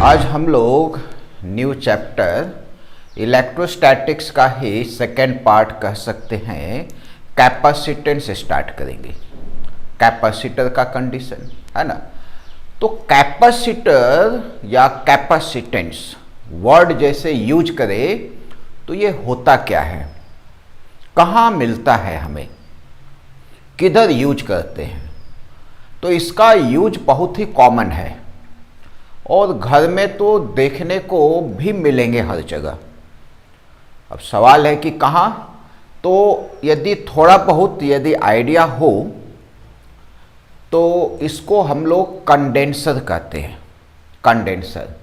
आज हम लोग न्यू चैप्टर इलेक्ट्रोस्टैटिक्स का ही सेकेंड पार्ट कह सकते हैं, कैपेसिटेंस स्टार्ट करेंगे। कैपेसिटर का कंडीशन है ना। तो कैपेसिटर या कैपेसिटेंस वर्ड जैसे यूज करे तो ये होता क्या है, कहाँ मिलता है, हमें किधर यूज करते हैं। तो इसका यूज बहुत ही कॉमन है और घर में तो देखने को भी मिलेंगे हर जगह। अब सवाल है कि कहाँ, तो यदि थोड़ा बहुत यदि आइडिया हो तो इसको हम लोग कंडेंसर कहते हैं। कंडेंसर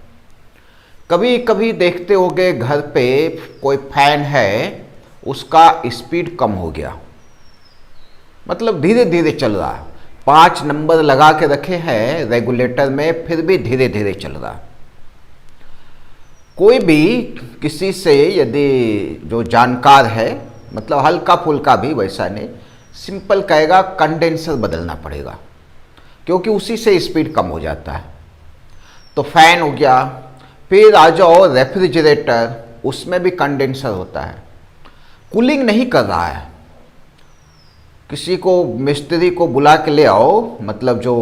कभी कभी देखते होंगे घर पे कोई फैन है, उसका स्पीड कम हो गया, मतलब धीरे धीरे चल रहा है। 5 नंबर लगा के रखे हैं रेगुलेटर में, फिर भी धीरे धीरे चल रहा। कोई भी किसी से यदि जो जानकार है, मतलब हल्का फुल्का भी, वैसा नहीं, सिंपल कहेगा कंडेंसर बदलना पड़ेगा, क्योंकि उसी से स्पीड कम हो जाता है। तो फैन हो गया, फिर आ जाओ रेफ्रिजरेटर, उसमें भी कंडेंसर होता है, कूलिंग नहीं कर रहा है। किसी को मिस्त्री को बुला के ले आओ, मतलब जो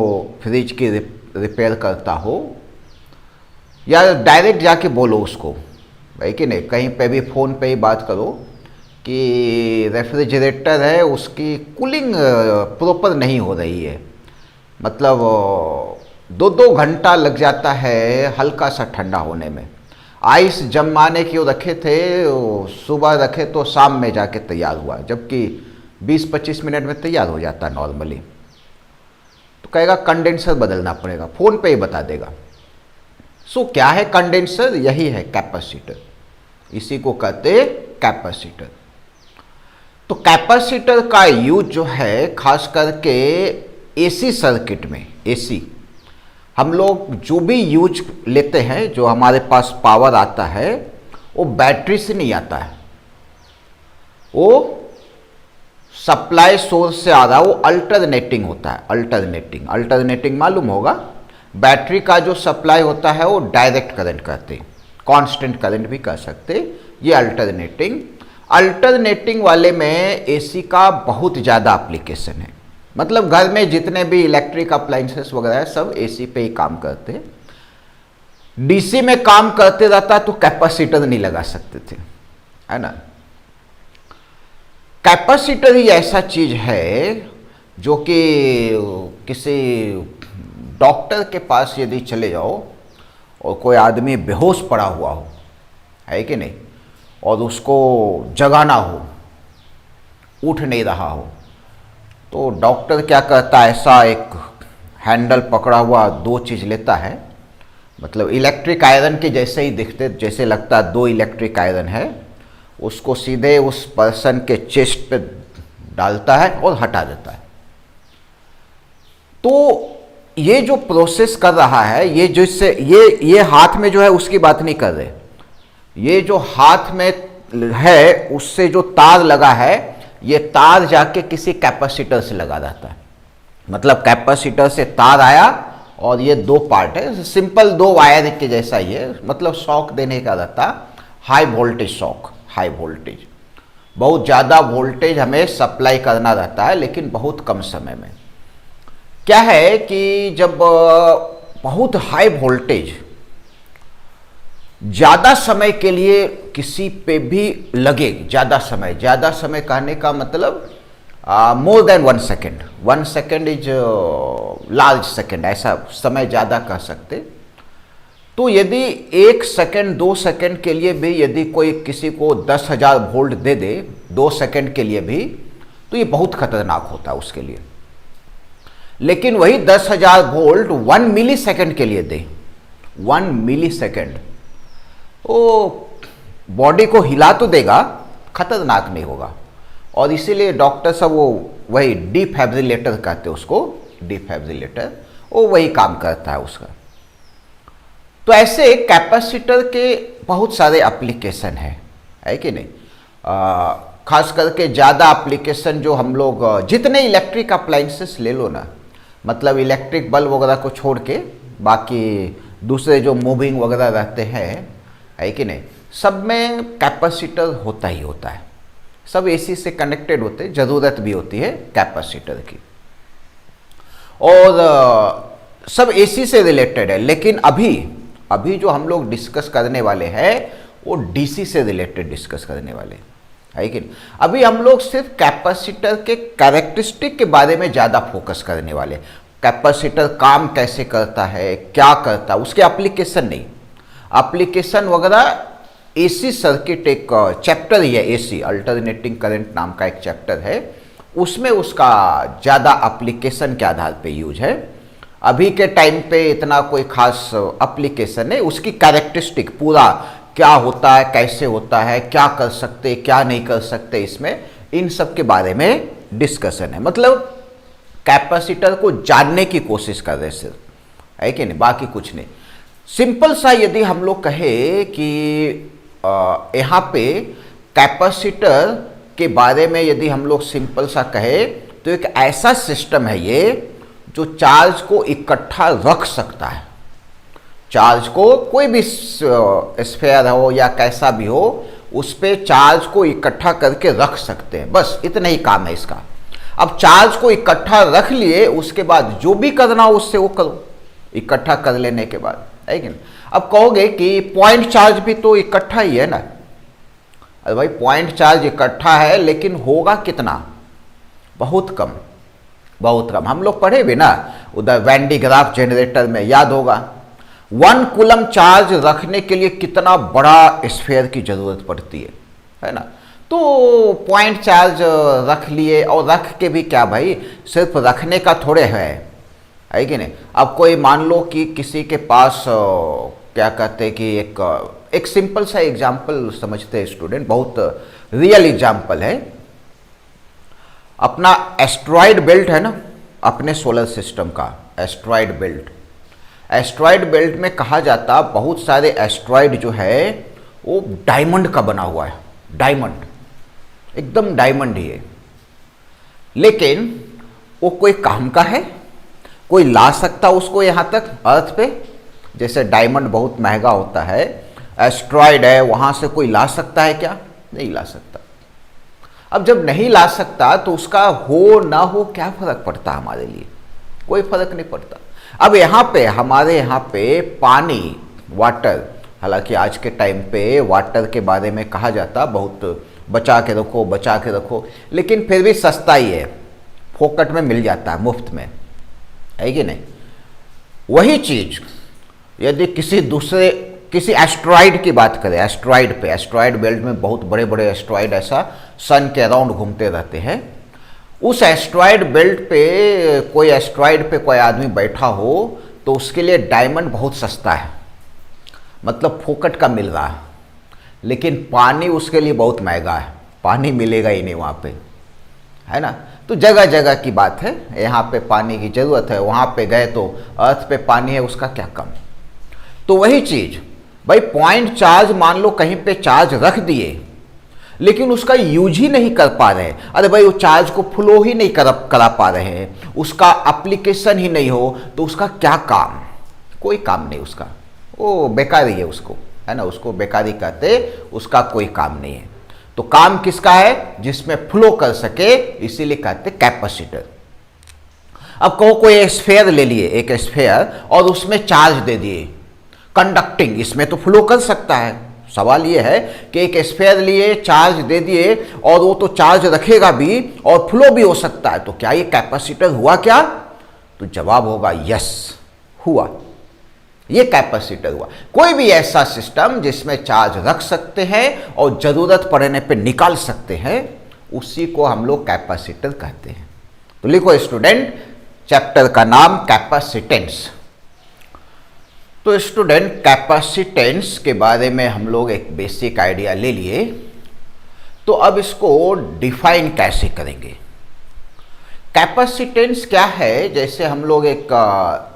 फ्रिज की रिपेयर करता हो, या डायरेक्ट जाके बोलो उसको, भाई कि नहीं, कहीं पे भी फ़ोन पे ही बात करो कि रेफ्रिजरेटर है, उसकी कूलिंग प्रॉपर नहीं हो रही है, मतलब 2-2 घंटा लग जाता है हल्का सा ठंडा होने में। आइस जमाने की रखे थे, सुबह रखे तो शाम में जाके तैयार हुआ, जबकि 20-25 मिनट में तैयार हो जाता है नॉर्मली। तो कहेगा कंडेंसर बदलना पड़ेगा, फ़ोन पे ही बता देगा। सो क्या है कंडेंसर? यही है कैपेसिटर, इसी को कहते कैपेसिटर। तो कैपेसिटर का यूज जो है खास करके एसी सर्किट में, एसी हम लोग जो भी यूज लेते हैं, जो हमारे पास पावर आता है वो बैटरी से नहीं आता है, वो सप्लाई सोर्स से आ रहा, वो अल्टरनेटिंग होता है। अल्टरनेटिंग मालूम होगा, बैटरी का जो सप्लाई होता है वो डायरेक्ट करंट कहते हैं, कांस्टेंट करंट भी कह सकते। ये अल्टरनेटिंग वाले में एसी का बहुत ज़्यादा एप्लीकेशन है। मतलब घर में जितने भी इलेक्ट्रिक अप्लायंसेस वगैरह है सब एसी पे ही काम करते हैं। डीसी में काम करते रहता तो कैपेसिटर नहीं लगा सकते थे, है ना। कैपेसिटर ही ऐसा चीज है जो कि किसी डॉक्टर के पास यदि चले जाओ और कोई आदमी बेहोश पड़ा हुआ हो, है कि नहीं, और उसको जगाना हो, उठ नहीं रहा हो, तो डॉक्टर क्या करता है, ऐसा एक हैंडल पकड़ा हुआ 2 चीज़ लेता है, मतलब इलेक्ट्रिक आयरन के जैसे ही दिखते, जैसे लगता है 2 इलेक्ट्रिक आयरन है, उसको सीधे उस पर्सन के चेस्ट पे डालता है और हटा देता है। तो ये जो प्रोसेस कर रहा है, ये जिससे ये हाथ में जो है उसकी बात नहीं कर रहे, ये जो हाथ में है उससे जो तार लगा है, ये तार जाके किसी कैपेसिटर से लगा रहता है। मतलब कैपेसिटर से तार आया और ये 2 पार्ट है, सिंपल 2 वायर के जैसा ही है, मतलब शॉक देने का रहता, high voltage shock. High voltage, बहुत ज़्यादा वोल्टेज हमें सप्लाई करना रहता है, लेकिन बहुत कम समय में। क्या है कि जब बहुत हाई वोल्टेज ज़्यादा समय के लिए किसी पे भी लगे, ज़्यादा समय कहने का मतलब more than 1 second, 1 second is large second, ऐसा समय ज़्यादा कह सकते। तो यदि 1 सेकेंड 2 सेकेंड के लिए भी यदि कोई किसी को 10,000 वोल्ट दे दे 2 सेकेंड के लिए भी, तो ये बहुत खतरनाक होता है उसके लिए। लेकिन वही 10,000 वोल्ट 1 मिली सेकेंड के लिए दे, 1 मिली सेकेंड, वो बॉडी को हिला तो देगा, खतरनाक नहीं होगा। और इसीलिए डॉक्टर सब वो वही डिफिब्रिलेटर कहते हैं उसको, डिफिब्रिलेटर, वो वही काम करता है उसका। तो ऐसे कैपेसिटर के बहुत सारे एप्लीकेशन है कि नहीं। खास करके ज़्यादा एप्लीकेशन जो हम लोग जितने इलेक्ट्रिक अप्लायंसेस ले लो ना, मतलब इलेक्ट्रिक बल्ब वगैरह को छोड़ के बाकी दूसरे जो मूविंग वगैरह रहते हैं, है कि नहीं, सब में कैपेसिटर होता ही होता है। सब एसी से कनेक्टेड होते हैं, ज़रूरत भी होती है कैपेसिटर की, और सब एसी से रिलेटेड है। लेकिन अभी जो हम लोग डिस्कस करने वाले हैं वो डीसी से रिलेटेड डिस्कस करने वाले है कि नहीं। अभी हम लोग सिर्फ कैपेसिटर के कैरेक्टरिस्टिक के बारे में ज़्यादा फोकस करने वाले। कैपेसिटर काम कैसे करता है, क्या करता है, उसके एप्लीकेशन नहीं। एप्लीकेशन वगैरह एसी सर्किट एक चैप्टर ही है, एसी अल्टरनेटिंग करंट नाम का एक चैप्टर है, उसमें उसका ज़्यादा एप्लीकेशन के आधार पे यूज है। अभी के टाइम पे इतना कोई खास एप्लीकेशन नहीं, उसकी कैरेक्टरिस्टिक पूरा क्या होता है, कैसे होता है, क्या कर सकते क्या नहीं कर सकते, इसमें इन सब के बारे में डिस्कशन है। मतलब कैपेसिटर को जानने की कोशिश कर रहे सिर्फ, है कि नहीं, बाकी कुछ नहीं। सिंपल सा यदि हम लोग कहे कि यहाँ पे कैपेसिटर के बारे में यदि हम लोग सिंपल सा कहे तो एक ऐसा सिस्टम है ये जो चार्ज को इकट्ठा रख सकता है। चार्ज को कोई भी स्फीयर हो या कैसा भी हो, उस पे चार्ज को इकट्ठा करके रख सकते हैं, बस इतना ही काम है इसका। अब चार्ज को इकट्ठा रख लिए, उसके बाद जो भी करना हो उससे वो करो, इकट्ठा कर लेने के बाद, है कि नहीं। अब कहोगे कि पॉइंट चार्ज भी तो इकट्ठा ही है ना। अरे भाई पॉइंट चार्ज इकट्ठा है, लेकिन होगा कितना, बहुत कम, बहुत कम। हम लोग पढ़े भी ना उधर वैन डी ग्राफ जनरेटर में, याद होगा 1 कूलम चार्ज रखने के लिए कितना बड़ा स्फीयर की जरूरत पड़ती है ना। तो पॉइंट चार्ज रख लिए, और रख के भी क्या भाई, सिर्फ रखने का थोड़े है कि नहीं। अब कोई मान लो कि किसी के पास क्या कहते हैं कि एक सिंपल सा एग्जाम्पल समझते हैं स्टूडेंट, बहुत रियल एग्जाम्पल है। अपना एस्ट्रॉयड बेल्ट है ना, अपने सोलर सिस्टम का एस्ट्रॉयड बेल्ट। एस्ट्रॉयड बेल्ट में कहा जाता बहुत सारे एस्ट्रॉयड जो है वो डायमंड का बना हुआ है, डायमंड, एकदम डायमंड ही है। लेकिन वो कोई काम का है, कोई ला सकता उसको यहाँ तक अर्थ पे, जैसे डायमंड बहुत महंगा होता है, एस्ट्रॉयड है, वहाँ से कोई ला सकता है क्या, नहीं ला सकता। अब जब नहीं ला सकता तो उसका हो ना हो क्या फर्क पड़ता हमारे लिए, कोई फर्क नहीं पड़ता। अब यहाँ पे हमारे यहाँ पे पानी, वाटर, हालांकि आज के टाइम पे वाटर के बारे में कहा जाता बहुत बचा के रखो, बचा के रखो, लेकिन फिर भी सस्ता ही है, फोकट में मिल जाता है, मुफ्त में, है कि नहीं। वही चीज यदि किसी एस्ट्रॉयड की बात करें, एस्ट्रॉयड पे, एस्ट्रॉयड बेल्ट में बहुत बड़े बड़े एस्ट्रॉयड ऐसा सन के अराउंड घूमते रहते हैं, उस एस्ट्रॉयड बेल्ट पे कोई एस्ट्रॉयड पे कोई आदमी बैठा हो तो उसके लिए डायमंड बहुत सस्ता है, मतलब फोकट का मिल रहा है। लेकिन पानी उसके लिए बहुत महंगा है, पानी मिलेगा ही नहीं वहाँ पे, है ना। तो जगह जगह की बात है, यहाँ पे पानी की ज़रूरत है, वहाँ पे गए तो अर्थ पे पानी है, उसका क्या कम। तो वही चीज़ भाई, पॉइंट चार्ज मान लो कहीं पे चार्ज रख दिए, लेकिन उसका यूज ही नहीं कर पा रहे, अरे भाई वो चार्ज को फ्लो ही नहीं करा पा रहे हैं, उसका एप्लीकेशन ही नहीं हो, तो उसका क्या काम, कोई काम नहीं उसका, वो बेकारी है उसको, है ना, उसको बेकारी कहते, उसका कोई काम नहीं है। तो काम किसका है, जिसमें फ्लो कर सके, इसीलिए कहते कैपेसिटर। अब कहो कोई स्फीयर ले लिए, एक स्फीयर, और उसमें चार्ज दे दिए, कंडक्टिंग, इसमें तो फ्लो कर सकता है। सवाल ये है कि एक स्फीयर लिए, चार्ज दे दिए, और वो तो चार्ज रखेगा भी और फ्लो भी हो सकता है, तो क्या ये कैपेसिटर हुआ क्या, तो जवाब होगा यस, हुआ, ये कैपेसिटर हुआ। कोई भी ऐसा सिस्टम जिसमें चार्ज रख सकते हैं और जरूरत पड़ने पे निकाल सकते हैं, उसी को हम लोग कैपेसिटर कहते हैं। तो लिखो स्टूडेंट, चैप्टर का नाम कैपेसिटेंस। तो स्टूडेंट कैपेसिटेंस के बारे में हम लोग एक बेसिक आइडिया ले लिए, तो अब इसको डिफाइन कैसे करेंगे। कैपेसिटेंस क्या है, जैसे हम लोग एक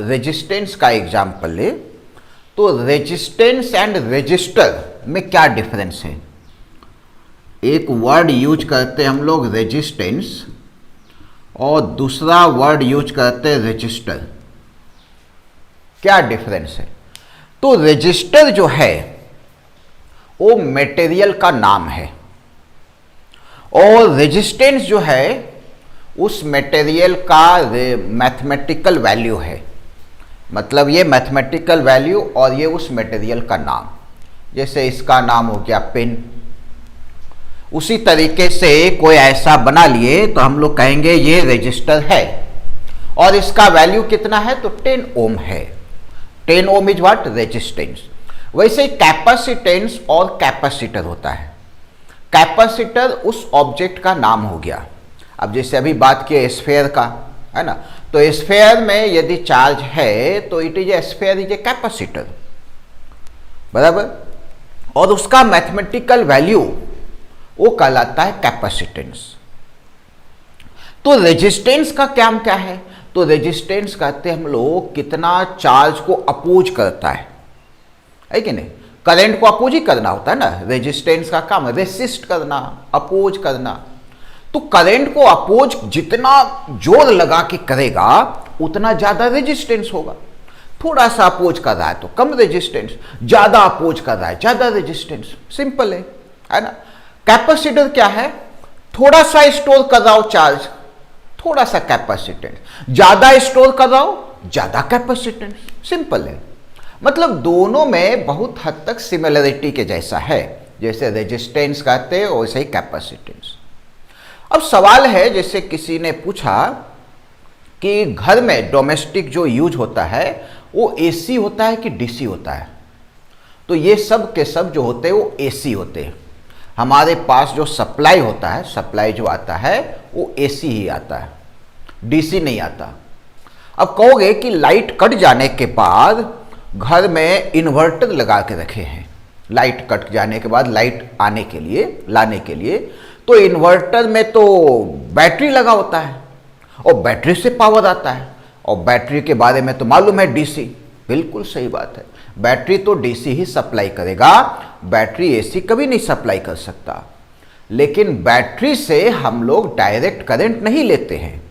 रेजिस्टेंस का एग्जाम्पल ले, तो रेजिस्टेंस एंड रेजिस्टर में क्या डिफरेंस है। एक वर्ड यूज करते हैं हम लोग रेजिस्टेंस, और दूसरा वर्ड यूज करते हैं रेजिस्टर, क्या डिफरेंस है। तो रेजिस्टर जो है वो मटेरियल का नाम है और रेजिस्टेंस जो है उस मटेरियल का मैथमेटिकल वैल्यू है। मतलब ये मैथमेटिकल वैल्यू और ये उस मटेरियल का नाम। जैसे इसका नाम हो गया पेन, उसी तरीके से कोई ऐसा बना लिए तो हम लोग कहेंगे ये रेजिस्टर है और इसका वैल्यू कितना है तो 10 ओम है। 10 ओम इज व्हाट रेजिस्टेंस। वैसे कैपेसिटेंस और कैपेसिटर होता है। कैपेसिटर उस ऑब्जेक्ट का नाम हो गया। अब जैसे अभी बात किए स्फेयर का, है ना, तो स्फेयर में यदि चार्ज है तो it is a sphere is a capacitor, बराबर। और उसका मैथमेटिकल वैल्यू वो कहलाता है कैपेसिटेंस। तो रेजिस्टेंस का क्या क्या है, तो रेजिस्टेंस कहते हैं हम लोग कितना चार्ज को अपोज करता है कि नहीं। करंट को अपोज ही करना होता है ना, रेजिस्टेंस का काम है रेसिस्ट करना, अपोज करना। तो करंट को अपोज जितना जोर लगा के करेगा उतना ज्यादा रेजिस्टेंस होगा। थोड़ा सा अपोज कर रहा है तो कम रेजिस्टेंस, ज्यादा अपोज कर रहा है ज्यादा रेजिस्टेंस। सिंपल है ना। कैपेसिटर क्या है, थोड़ा सा स्टोर कर रहा हो चार्ज, थोड़ा सा कैपेसिटेंस, ज्यादा स्टोर कर रहा हो ज्यादा कैपेसिटेंस। सिंपल है। मतलब दोनों में बहुत हद तक सिमिलरिटी के जैसा है। जैसे रेजिस्टेंस कहते हैं वैसे ही कैपेसिटेंस। अब सवाल है, जैसे किसी ने पूछा कि घर में डोमेस्टिक जो यूज होता है वो एसी होता है कि डीसी होता है। तो ये सब के सब जो होते हैं वो एसी होते हैं। हमारे पास जो सप्लाई होता है, सप्लाई जो आता है वो एसी ही आता है, डीसी नहीं आता। अब कहोगे कि लाइट कट जाने के बाद घर में इन्वर्टर लगा के रखे हैं, लाइट कट जाने के बाद लाइट आने के लिए, लाने के लिए, तो इन्वर्टर में तो बैटरी लगा होता है और बैटरी से पावर आता है। और बैटरी के बारे में तो मालूम है डीसी, बिल्कुल सही बात है। बैटरी तो डीसी ही सप्लाई करेगा, बैटरी एसी कभी नहीं सप्लाई कर सकता। लेकिन बैटरी से हम लोग डायरेक्ट करंट नहीं लेते हैं।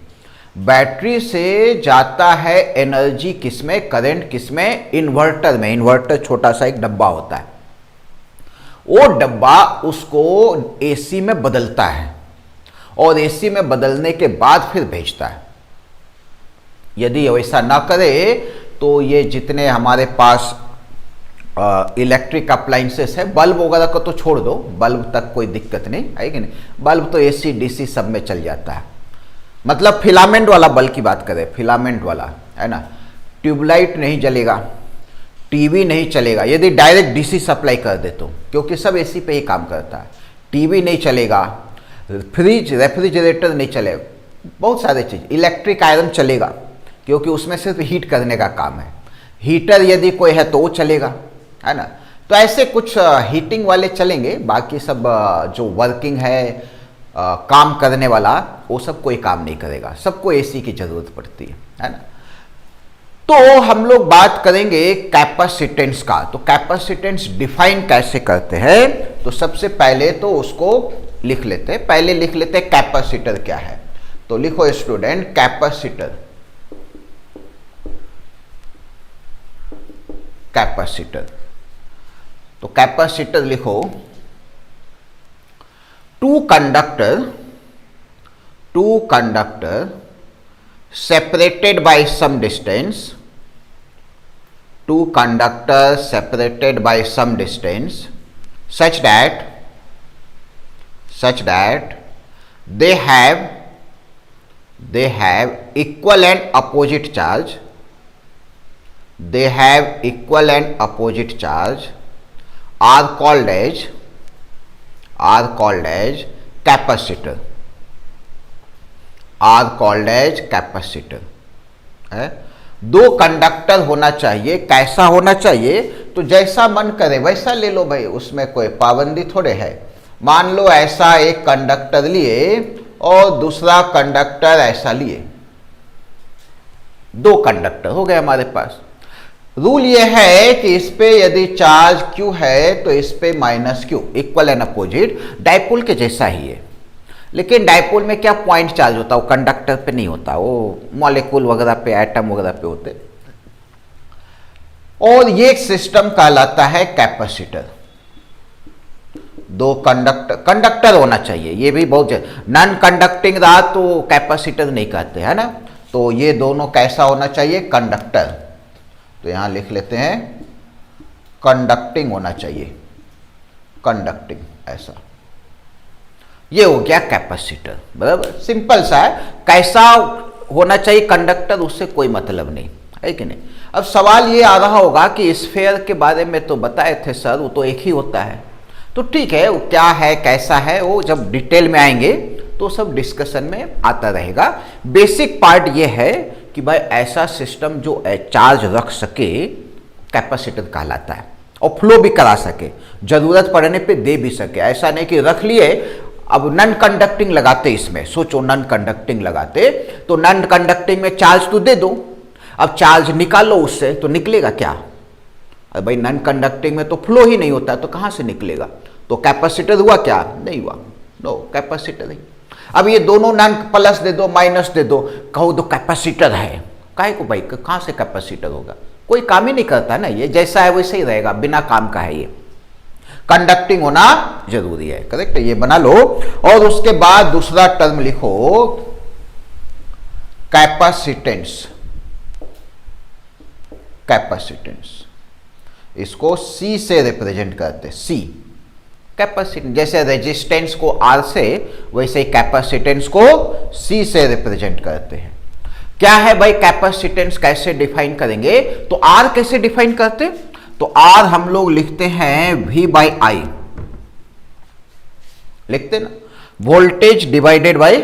बैटरी से जाता है एनर्जी किसमें, करंट किसमें, इन्वर्टर में। इन्वर्टर छोटा सा एक डब्बा होता है, वो डब्बा उसको एसी में बदलता है और एसी में बदलने के बाद फिर भेजता है। यदि वैसा ना करे तो ये जितने हमारे पास इलेक्ट्रिक अप्लाइंसेस है, बल्ब वगैरह को तो छोड़ दो, बल्ब तक कोई दिक्कत नहीं है कि नहीं। बल्ब तो एसी डीसी सब में चल जाता है। मतलब फिलामेंट वाला बल्ब की बात करें, फिलामेंट वाला, है ना। ट्यूबलाइट नहीं जलेगा, टीवी नहीं चलेगा यदि डायरेक्ट डीसी सप्लाई कर दे तो, क्योंकि सब एसी पे ही काम करता है। टीवी नहीं चलेगा, फ्रिज रेफ्रिजरेटर नहीं चलेगा, बहुत सारे चीज़। इलेक्ट्रिक आयरन चलेगा क्योंकि उसमें सिर्फ हीट करने का काम है। हीटर यदि कोई है तो वो चलेगा, है ना। तो ऐसे कुछ हीटिंग वाले चलेंगे, बाकी सब जो वर्किंग है, काम करने वाला, वो सब कोई काम नहीं करेगा। सबको एसी की जरूरत पड़ती है ना। तो हम लोग बात करेंगे कैपेसिटेंस का। तो कैपेसिटेंस डिफाइन कैसे करते हैं, तो सबसे पहले तो उसको लिख लेते हैं। पहले लिख लेते हैं कैपेसिटर क्या है। तो लिखो स्टूडेंट, कैपेसिटर। कैपेसिटर, तो कैपेसिटर लिखो, two conductor separated by some distance, two conductors separated by some distance such that they have equal and opposite charge, are called as capacitor, है। दो कंडक्टर होना चाहिए, कैसा होना चाहिए, तो जैसा मन करे वैसा ले लो भाई, उसमें कोई पाबंदी थोड़े है। मान लो ऐसा एक कंडक्टर लिए और दूसरा कंडक्टर ऐसा लिए, दो कंडक्टर हो गए हमारे पास। रूल ये है कि इस पे यदि चार्ज Q है तो इस पे minus Q, equal and opposite, dipole के जैसा ही है। लेकिन डाइपोल में क्या पॉइंट चार्ज होता है, वो कंडक्टर पे नहीं होता, वो मॉलिक्यूल वगैरह पे, एटम वगैरह पे होते। और ये सिस्टम कहलाता है कैपेसिटर। दो कंडक्टर होना चाहिए, ये भी बहुत नॉन कंडक्टिंग रहा तो कैपेसिटर नहीं कहते, है ना। तो ये दोनों कैसा होना चाहिए, कंडक्टर। तो यहां लिख लेते हैं कंडक्टिंग होना चाहिए, कंडक्टिंग ऐसा। ये हो गया कैपेसिटर, बराबर, सिंपल सा है। कैसा होना चाहिए कंडक्टर, उससे कोई मतलब नहीं है कि नहीं। अब सवाल ये आ रहा होगा कि स्फीयर के बारे में तो बताए थे सर, वो तो एक ही होता है। तो ठीक है, वो क्या है कैसा है वो जब डिटेल में आएंगे तो सब डिस्कशन में आता रहेगा। बेसिक पार्ट ये है कि भाई ऐसा सिस्टम जो चार्ज रख सके कैपेसिटर कहलाता है, और फ्लो भी करा सके, जरूरत पड़ने पे दे भी सके। ऐसा नहीं कि रख लिए, अब नॉन कंडक्टिंग लगाते इसमें, सोचो नॉन कंडक्टिंग लगाते तो नॉन कंडक्टिंग में चार्ज तो दे दो, अब चार्ज निकालो उससे तो निकलेगा क्या। अरे भाई नॉन कंडक्टिंग में तो फ्लो ही नहीं होता, तो कहां से निकलेगा। तो कैपेसिटर हुआ क्या, नहीं हुआ, नो कैपेसिटर नहीं। अब ये दोनों नॉन, प्लस दे दो माइनस दे दो, कहो तो कैपेसिटर है, काहे को भाई, कहां से कैपेसिटर होगा, कोई काम ही नहीं करता ना, ये जैसा है वैसे ही रहेगा, बिना काम का है। ये कंडक्टिंग होना जरूरी है, करेक्ट, ये बना लो। और उसके बाद दूसरा टर्म लिखो कैपेसिटेंस। कैपेसिटेंस इसको C से रिप्रेजेंट करते, C कैपेसिटेंस। जैसे रेजिस्टेंस को R से, वैसे ही कैपेसिटेंस को C से रिप्रेजेंट करते हैं। क्या है भाई कैपेसिटेंस, कैसे डिफाइन करेंगे, तो R कैसे डिफाइन करते, तो R हम लोग लिखते हैं V/I, लिखते ना, वोल्टेज डिवाइडेड बाय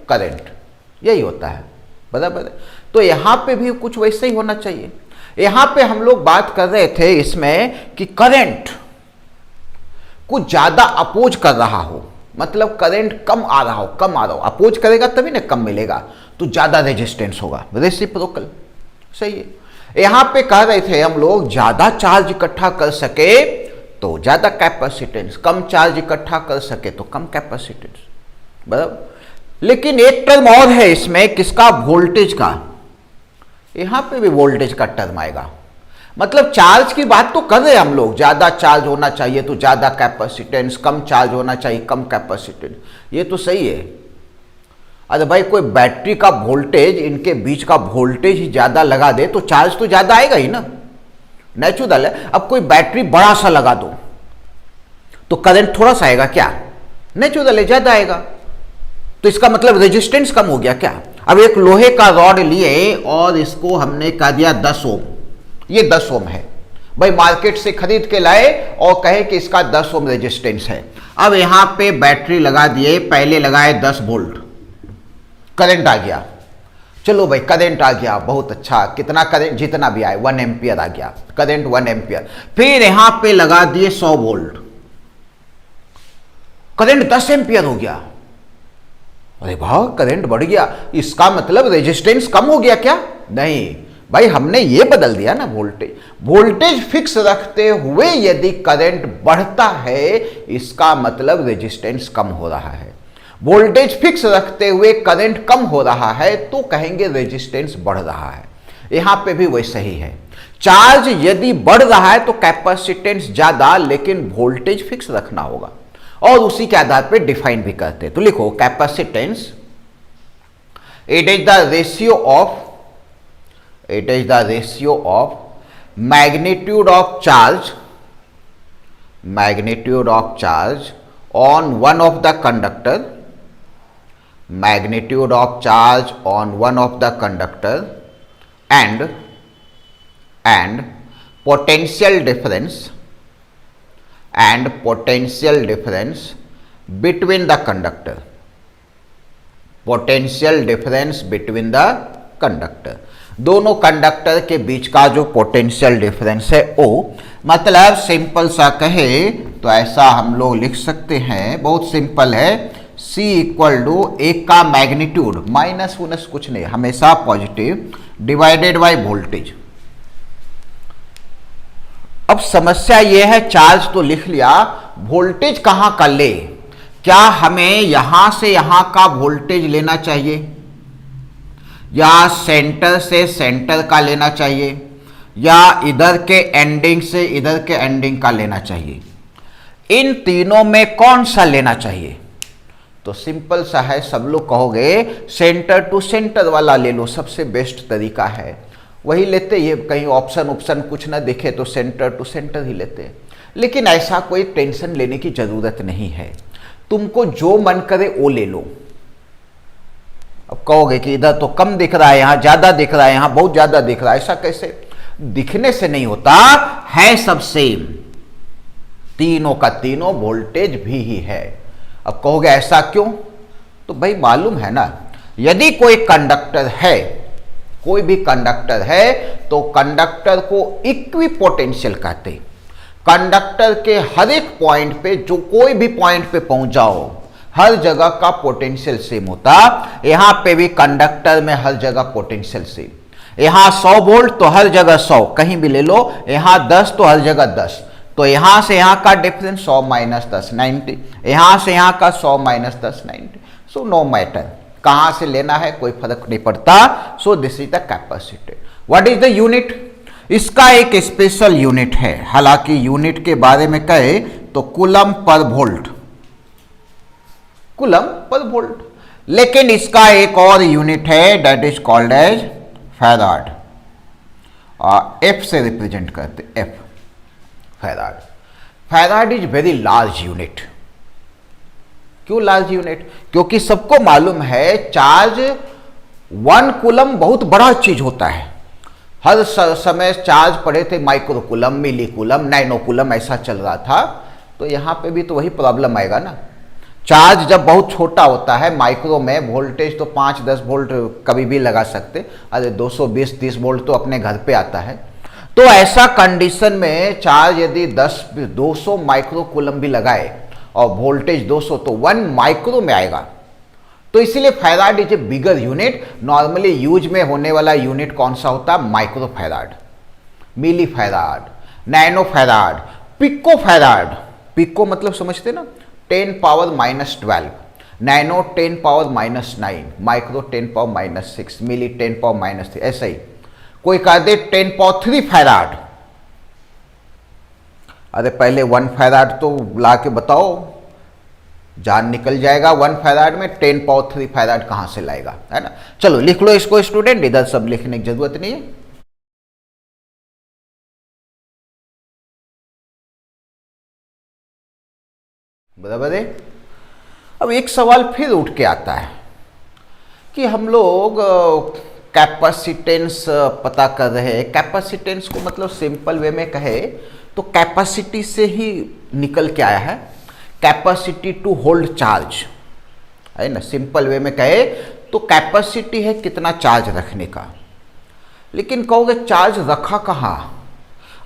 करंट, यही होता है, बराबर है। तो यहां पे भी कुछ वैसे ही होना चाहिए। यहां पे हम लोग बात कर रहे थे इसमें कि करंट कुछ ज्यादा अपोज कर रहा हो, मतलब करंट कम आ रहा हो, कम आ रहा हो, अपोज करेगा तभी ना कम मिलेगा, तो ज्यादा रेजिस्टेंस होगा, रेसिप्रोकल, सही है। यहां पे कह रहे थे हम लोग ज्यादा चार्ज इकट्ठा कर सके तो ज्यादा कैपेसिटेंस, कम चार्ज इकट्ठा कर सके तो कम कैपेसिटेंस, बराबर। लेकिन एक टर्म और है इसमें, किसका, वोल्टेज का। यहां पे भी वोल्टेज का टर्म आएगा, मतलब चार्ज की बात तो कर रहे हैं हम लोग, ज्यादा चार्ज होना चाहिए तो ज्यादा कैपेसिटेंस, कम चार्ज होना चाहिए कम कैपेसिटेंस, ये तो सही है। अरे भाई कोई बैटरी का वोल्टेज, इनके बीच का वोल्टेज ही ज्यादा लगा दे तो चार्ज तो ज्यादा आएगा ही ना, नेचुरल है। अब कोई बैटरी बड़ा सा लगा दो तो करंट थोड़ा सा आएगा क्या, नेचुरल है, ज्यादा आएगा। तो इसका मतलब रेजिस्टेंस कम हो गया क्या। अब एक लोहे का रॉड लिए और इसको हमने कह दिया 10 ओम, ये 10 ओम है भाई, मार्केट से खरीद के लाए और कहे कि इसका 10 ओम रेजिस्टेंस है। अब यहां पे बैटरी लगा दिए, पहले लगाए 10 वोल्ट, करंट आ गया, चलो भाई करंट आ गया, बहुत अच्छा, कितना करंट, जितना भी आए 1 एम्पियर आ गया, करंट 1 एम्पियर। फिर यहां पे लगा दिए 100 वोल्ट, करंट 10 एम्पियर हो गया। अरे वाह करंट बढ़ गया, इसका मतलब रेजिस्टेंस कम हो गया क्या, नहीं भाई, हमने ये बदल दिया ना वोल्टेज। वोल्टेज फिक्स रखते हुए यदि करंट बढ़ता है, इसका मतलब रेजिस्टेंस कम हो रहा है। वोल्टेज फिक्स रखते हुए करंट कम हो रहा है तो कहेंगे रेजिस्टेंस बढ़ रहा है। यहां पे भी वैसे ही है, चार्ज यदि बढ़ रहा है तो कैपेसिटेंस ज्यादा, लेकिन वोल्टेज फिक्स रखना होगा, और उसी के आधार पे डिफाइन भी करते हैं। तो लिखो capacitance, it is the ratio of, it is the ratio of magnitude of charge on one of the conductor, magnitude of charge on one of the conductor and potential difference between the conductor, potential difference between the conductor, दोनों conductor के बीच का जो potential difference है ओ, मतलब simple सा कहे तो ऐसा हम लोग लिख सकते हैं, बहुत सिंपल है, C इक्वल टू एक का मैग्नीट्यूड, माइनस उनस कुछ नहीं, हमेशा पॉजिटिव, डिवाइडेड बाय वोल्टेज। अब समस्या यह है, चार्ज तो लिख लिया, वोल्टेज कहां का ले, क्या हमें यहां से यहां का वोल्टेज लेना चाहिए, या सेंटर से सेंटर का लेना चाहिए, या इधर के एंडिंग से इधर के एंडिंग का लेना चाहिए, इन तीनों में कौन सा लेना चाहिए? तो सिंपल सा है, सब लोग कहोगे सेंटर टू सेंटर वाला ले लो, सबसे बेस्ट तरीका है, वही लेते। ये कहीं ऑप्शन कुछ ना दिखे तो सेंटर टू सेंटर ही लेते। लेकिन ऐसा कोई टेंशन लेने की जरूरत नहीं है, तुमको जो मन करे वो ले लो। अब कहोगे कि इधर तो कम दिख रहा है, यहां ज्यादा दिख रहा है, यहां बहुत ज्यादा दिख रहा है, ऐसा कैसे? दिखने से नहीं होता है, सब सेम, तीनों का तीनों वोल्टेज भी ही है। अब कहोगे ऐसा क्यों? तो भाई मालूम है ना, यदि कोई कंडक्टर है, कोई भी कंडक्टर है, तो कंडक्टर को इक्वी पोटेंशियल कहते। कंडक्टर के हर एक पॉइंट पे, जो कोई भी पॉइंट पे पहुंच जाओ, हर जगह का पोटेंशियल सेम होता। यहां पे भी कंडक्टर में हर जगह पोटेंशियल सेम। यहां 100 वोल्ट तो हर जगह 100, कहीं भी ले लो। यहां 10 तो हर जगह 10, तो यहां से यहां का डिफरेंस 100 माइनस 10 90, यहां से यहां का 100 माइनस 10 90। सो नो मैटर कहां से लेना है, कोई फर्क नहीं पड़ता। So this is the capacitor. What is the unit? इसका एक स्पेशल यूनिट है, हालांकि यूनिट के बारे में कहे तो coulomb per volt, coulomb per volt. लेकिन इसका एक और यूनिट है, that is called as farad. F से रिप्रेजेंट करते, F, farad. Farad is very large unit. क्यों लार्ज यूनिट? क्योंकि सबको मालूम है चार्ज 1 कूलम बहुत बड़ा चीज होता है। हर समय चार्ज पड़े थे माइक्रो कूलम, मिली कूलम, नैनो कूलम, ऐसा चल रहा था। तो यहां पे भी तो वही प्रॉब्लम आएगा ना। चार्ज जब बहुत छोटा होता है, माइक्रो में वोल्टेज तो 5-10 वोल्ट कभी भी लगा सकते, अरे 220-30 वोल्ट तो अपने घर पे आता है। तो ऐसा कंडीशन में चार्ज यदि 200 माइक्रो कूलम भी लगाए और वोल्टेज 200, तो 1 माइक्रो में आएगा। तो इसीलिए farad is a bigger unit. Normally use में होने वाला यूनिट कौन सा होता है? Micro farad, milli farad, nano farad, pico farad. Pico मतलब समझते ना, 10 power minus 12, nano 10 power minus 9, micro 10 power minus 6, milli 10 power minus 3, ऐसा ही। कोई कह दे 10 पावर 3 फैराड, अरे पहले 1 फैराड तो ला के बताओ, जान निकल जाएगा। 1 फैराड में 10 पावर 3 फैराड कहां से लाएगा, है ना। चलो लिख लो इसको स्टूडेंट, इधर सब लिखने की जरूरत नहीं है। बराबर है। अब एक सवाल फिर उठ के आता है कि हम लोग कैपेसिटेंस पता कर रहे हैं। कैपेसिटेंस को मतलब सिंपल वे में कहे तो कैपेसिटी से ही निकल के आया है, कैपेसिटी टू होल्ड चार्ज, है ना। सिंपल वे में कहे तो कैपेसिटी है कितना चार्ज रखने का। लेकिन कहोगे चार्ज रखा कहाँ?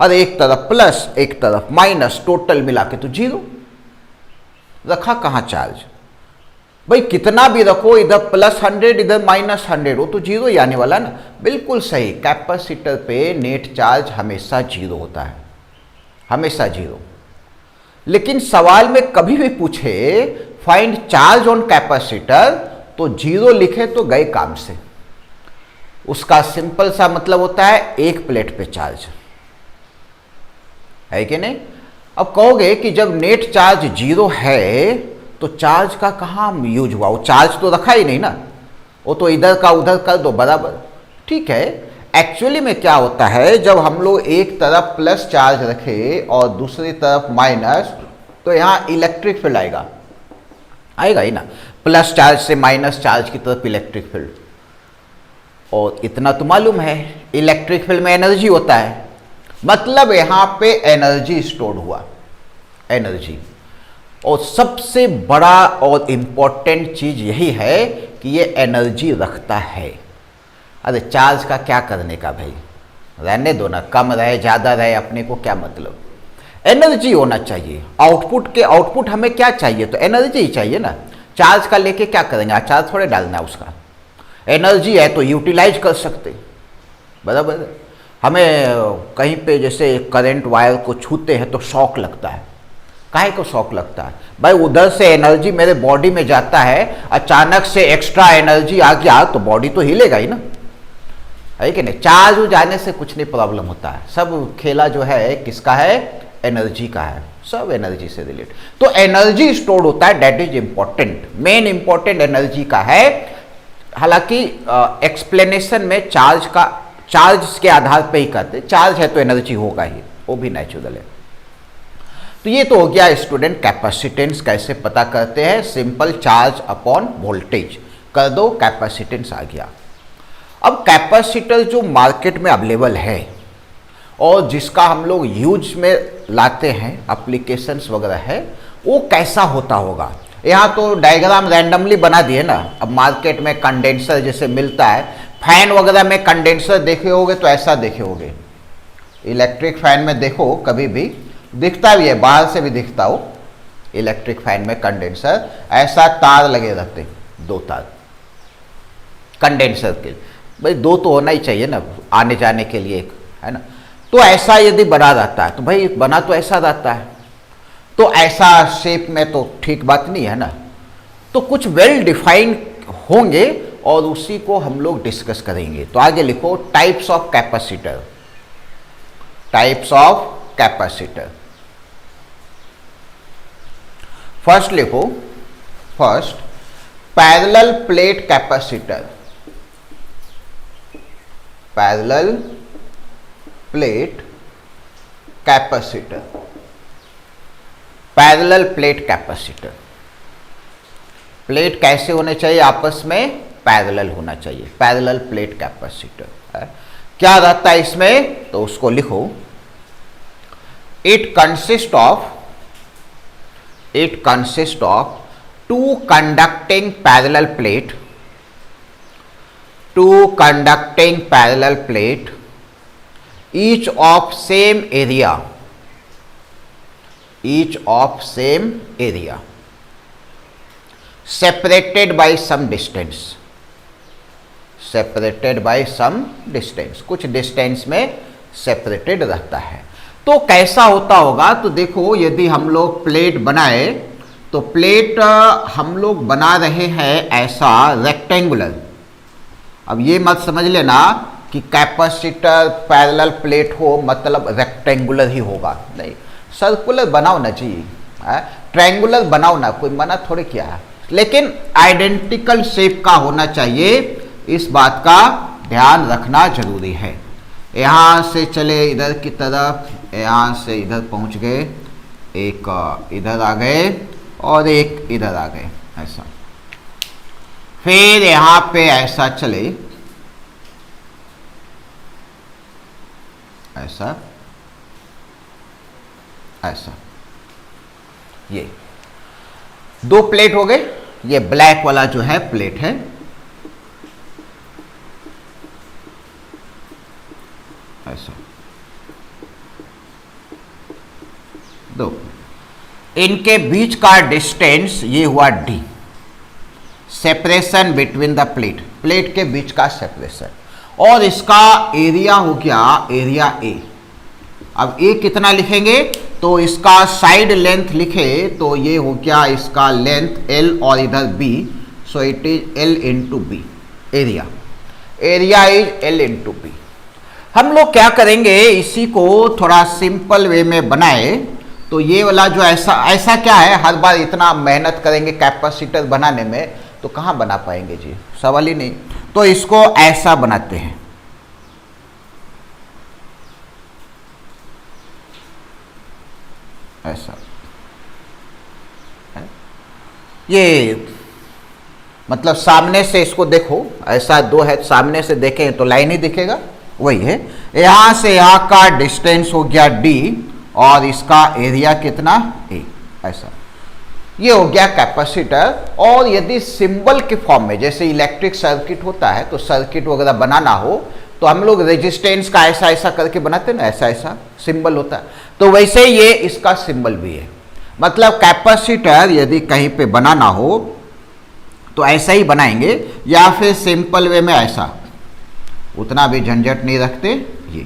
अरे एक तरफ प्लस एक तरफ माइनस, टोटल मिला के तो 0, रखा कहाँ चार्ज? भाई कितना भी रखो, इधर +100 इधर -100, वो तो 0 ही आने वाला ना। बिल्कुल सही, कैपेसिटर पे नेट चार्ज हमेशा 0 होता है, हमेशा 0। लेकिन सवाल में कभी भी पूछे फाइंड चार्ज ऑन कैपेसिटर, तो 0 लिखे तो गए काम से। उसका सिंपल सा मतलब होता है एक प्लेट पे चार्ज, है कि नहीं। अब कहोगे कि जब नेट चार्ज 0 है तो चार्ज का कहाँ यूज हुआ? वो चार्ज तो रखा ही नहीं ना, वो तो इधर का उधर कर दो बराबर। ठीक है, एक्चुअली में क्या होता है, जब हम लोग एक तरफ प्लस चार्ज रखे और दूसरी तरफ माइनस, तो यहाँ इलेक्ट्रिक फील्ड आएगा, आएगा ही ना। प्लस चार्ज से माइनस चार्ज की तरफ इलेक्ट्रिक फील्ड, और इतना तो मालूम है इलेक्ट्रिक फील्ड में एनर्जी होता है, मतलब यहाँ पे एनर्जी स्टोर हुआ, एनर्जी। और सबसे बड़ा और इम्पोर्टेंट चीज यही है कि ये एनर्जी रखता है। अरे चार्ज का क्या करने का भाई, रहने दो ना, कम रहे ज़्यादा रहे अपने को क्या मतलब, एनर्जी होना चाहिए। आउटपुट हमें क्या चाहिए? तो एनर्जी ही चाहिए ना। चार्ज का लेके क्या करेंगे, चार्ज थोड़े डालना है उसका, एनर्जी है तो यूटिलाइज कर सकते, बराबर। हमें कहीं पे जैसे करंट वायर को छूते हैं तो शॉक लगता है, काहे को शॉक लगता है भाई? उधर से एनर्जी मेरे बॉडी में जाता है, अचानक से एक्स्ट्रा एनर्जी आ गया तो बॉडी तो हिलेगा ही ना। है कि नहीं। चार्ज हो जाने से कुछ नहीं प्रॉब्लम होता है, सब खेला जो है किसका है, एनर्जी का है, सब एनर्जी से रिलेटेड। तो एनर्जी स्टोर होता है, that is important, main important energy का है। हालांकि एक्सप्लेनेशन में चार्ज के आधार पे ही करते, चार्ज है तो एनर्जी होगा ही, वो भी नेचुरल है। तो ये तो हो गया स्टूडेंट कैपेसिटेंस कैसे पता करते हैं, सिंपल चार्ज अपॉन वोल्टेज कर दो, कैपेसिटेंस आ गया। अब कैपेसिटर जो मार्केट में अवेलेबल है और जिसका हम लोग यूज में लाते हैं, एप्लीकेशंस वगैरह है, वो कैसा होता होगा। यहाँ तो डायग्राम रैंडमली बना दिए ना। अब मार्केट में कंडेंसर जैसे मिलता है, फैन वगैरह में कंडेंसर देखे होगे तो ऐसा देखे होगे, इलेक्ट्रिक फैन में देखो कभी भी दिखता भी है, बाहर से भी दिखता हो, इलेक्ट्रिक फैन में कंडेंसर ऐसा तार लगे रहते, 2 तार कंडेंसर के, भाई 2 तो होना ही चाहिए ना आने जाने के लिए, है ना। तो ऐसा यदि बना रहता है तो भाई बना तो ऐसा रहता है, तो ऐसा शेप में तो ठीक बात नहीं है ना। तो कुछ वेल डिफाइंड होंगे और उसी को हम लोग डिस्कस करेंगे। तो आगे लिखो types of capacitor, types of capacitor. First लिखो, first parallel plate capacitor, parallel plate capacitor, parallel plate capacitor. Plate कैसे होने चाहिए, आपस में पैरेलल होना चाहिए, पैरेलल प्लेट कैपेसिटर है। क्या रहता है इसमें, तो उसको लिखो, it consist of 2 conducting parallel plate, 2 conducting parallel plate, each of same area, each of same area, separated by some distance, separated by some distance, कुछ डिस्टेंस में सेपरेटेड रहता है। तो कैसा होता होगा, तो देखो यदि हम लोग प्लेट बनाए तो प्लेट हम लोग बना रहे हैं ऐसा रेक्टेंगुलर। अब ये मत समझ लेना कि कैपेसिटर पैरेलल प्लेट हो मतलब रेक्टेंगुलर ही होगा, नहीं, सर्कुलर बनाओ ना जी, ट्रायंगुलर बनाओ ना, कोई मना थोड़ी किया है, लेकिन आइडेंटिकल शेप का होना चाहिए, इस बात का ध्यान रखना जरूरी है। यहाँ से चले इधर की तरफ, यहाँ से इधर पहुँच गए, एक इधर आ गए और एक इधर आ गए, ऐसा। फिर यहाँ पे ऐसा चले, ऐसा ऐसा, ये 2 प्लेट हो गए। ये ब्लैक वाला जो है प्लेट है, ऐसा 2, इनके बीच का डिस्टेंस ये हुआ d, separation between the plate, plate के बीच का सेपरेशन, और इसका एरिया हो गया एरिया A। अब A कितना लिखेंगे, तो इसका साइड लेंथ लिखे तो ये हो गया इसका लेंथ L और इधर B, so it is L into B, area, area is L into B। हम लोग क्या करेंगे, इसी को थोड़ा सिंपल वे में बनाए, तो ये वाला जो ऐसा क्या है, हर बार इतना मेहनत करेंगे कैपेसिटर बनाने में तो कहाँ बना पाएंगे जी, सवाल ही नहीं। तो इसको ऐसा बनाते हैं, ऐसा, ये मतलब सामने से इसको देखो, ऐसा 2 है, सामने से देखें तो लाइन ही दिखेगा, वही है। यहां से यहां का डिस्टेंस हो गया d और इसका एरिया कितना A, ऐसा। ये हो गया कैपेसिटर। और यदि सिंबल के फॉर्म में, जैसे इलेक्ट्रिक सर्किट होता है तो सर्किट वगैरह बनाना हो तो हम लोग रेजिस्टेंस का ऐसा ऐसा करके बनाते हैं ना, ऐसा ऐसा सिंबल होता है, तो वैसे ये इसका सिंबल भी है। मतलब कैपेसिटर यदि कहीं पे बनाना हो तो ऐसा ही बनाएंगे, या फिर सिंपल वे में ऐसा, उतना भी झंझट नहीं रखते। ये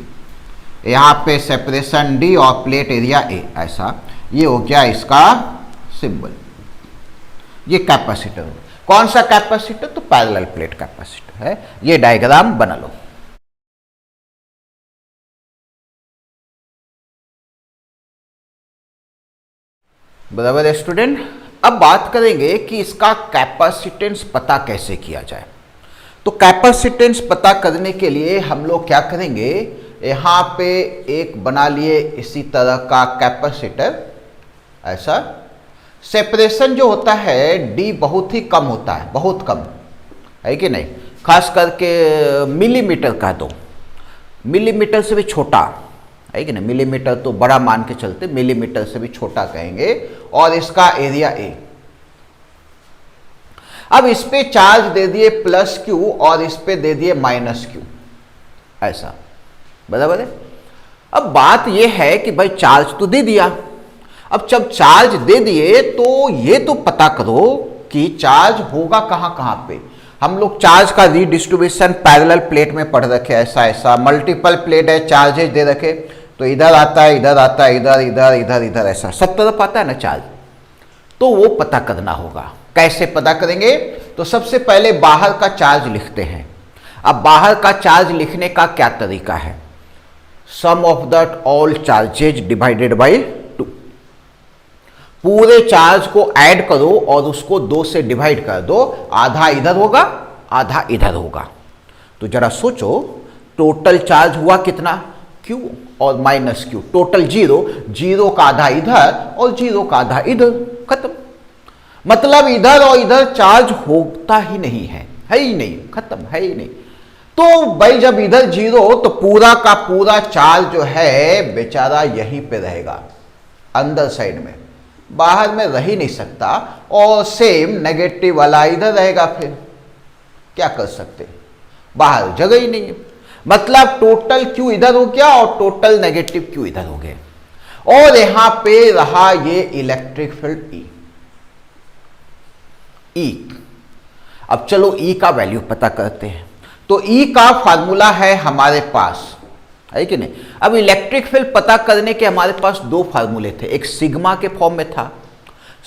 यहाँ पे सेपरेशन D और प्लेट एरिया A, ऐसा। ये हो गया इसका सिंबल। ये कैपेसिटर, कौन सा कैपेसिटर, तो पैरेलल प्लेट कैपेसिटर है। ये डायग्राम बना लो। बराबर है स्टूडेंट। अब बात करेंगे कि इसका कैपेसिटेंस पता कैसे किया जाए। तो कैपेसिटेंस पता करने के लिए हम लोग क्या करेंगे, यहाँ पे एक बना लिए इसी तरह का कैपेसिटर, ऐसा सेपरेशन जो होता है डी बहुत ही कम होता है, बहुत कम है कि नहीं, खास करके मिलीमीटर का, तो मिलीमीटर से भी छोटा है कि नहीं, मिलीमीटर तो बड़ा मान के चलते, मिलीमीटर से भी छोटा कहेंगे, और इसका एरिया ए। अब इस पे चार्ज दे दिए प्लस क्यू और इस पे दे दिए माइनस क्यू, ऐसा बराबर है। अब बात यह है कि भाई चार्ज तो दे दिया, अब जब चार्ज दे दिए तो ये तो पता करो कि चार्ज होगा कहां कहां पे। हम लोग चार्ज का रीडिस्ट्रीब्यूशन पैरेलल प्लेट में पढ़ रखे, ऐसा ऐसा मल्टीपल प्लेट है, चार्जेस दे रखे, तो इधर आता है, इधर आता है, इधर इधर इधर इधर, ऐसा सब तरफ आता है ना चार्ज। तो वो पता करना होगा। कैसे पता करेंगे, तो सबसे पहले बाहर का चार्ज लिखते हैं। अब बाहर का चार्ज लिखने का क्या तरीका है, sum of that all charges divided by 2। पूरे चार्ज को ऐड करो और उसको 2 से डिवाइड कर दो, आधा इधर होगा आधा इधर होगा। तो जरा सोचो, टोटल चार्ज हुआ कितना, Q और माइनस Q, टोटल 0, 0 का आधा इधर और 0 का आधा इधर, खत्म। मतलब इधर और इधर चार्ज होता ही नहीं है ही नहीं, खत्म, है ही नहीं। तो भाई जब इधर 0 तो पूरा का पूरा चार्ज जो है बेचारा यहीं पे रहेगा, अंदर साइड में, बाहर में रह ही नहीं सकता। और सेम नेगेटिव वाला इधर रहेगा, फिर क्या कर सकते, बाहर जगह ही नहीं है। मतलब टोटल Q इधर हो गया और टोटल नेगेटिव Q इधर हो गया, और यहां पे रहा ये इलेक्ट्रिक फील्ड E। अब चलो E का वैल्यू पता करते हैं। तो E का फार्मूला है हमारे पास, है कि नहीं। अब इलेक्ट्रिक फील्ड पता करने के हमारे पास 2 फार्मूले थे, एक सिग्मा के फॉर्म में था।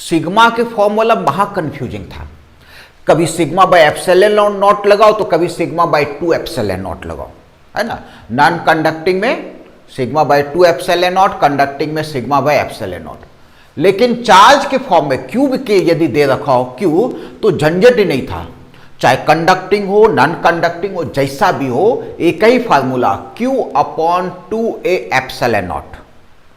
सिग्मा के फॉर्म वाला महा कंफ्यूजिंग था, कभी सिग्मा बाय एप्सिलॉन नॉट लगाओ तो कभी सिग्मा बाय 2 एप्सिलॉन नॉट लगाओ, है ना। नॉन कंडक्टिंग में sigma bye 2 epsilon not, conducting में सिग्मा बाय एप्सिलॉन नॉट। लेकिन चार्ज के फॉर्म में क्यूब के यदि दे रखा हो क्यू, तो झंझट ही नहीं था, चाहे कंडक्टिंग हो नॉन कंडक्टिंग हो जैसा भी हो, एक ही फार्मूला Q/2A एप्सिलॉन नॉट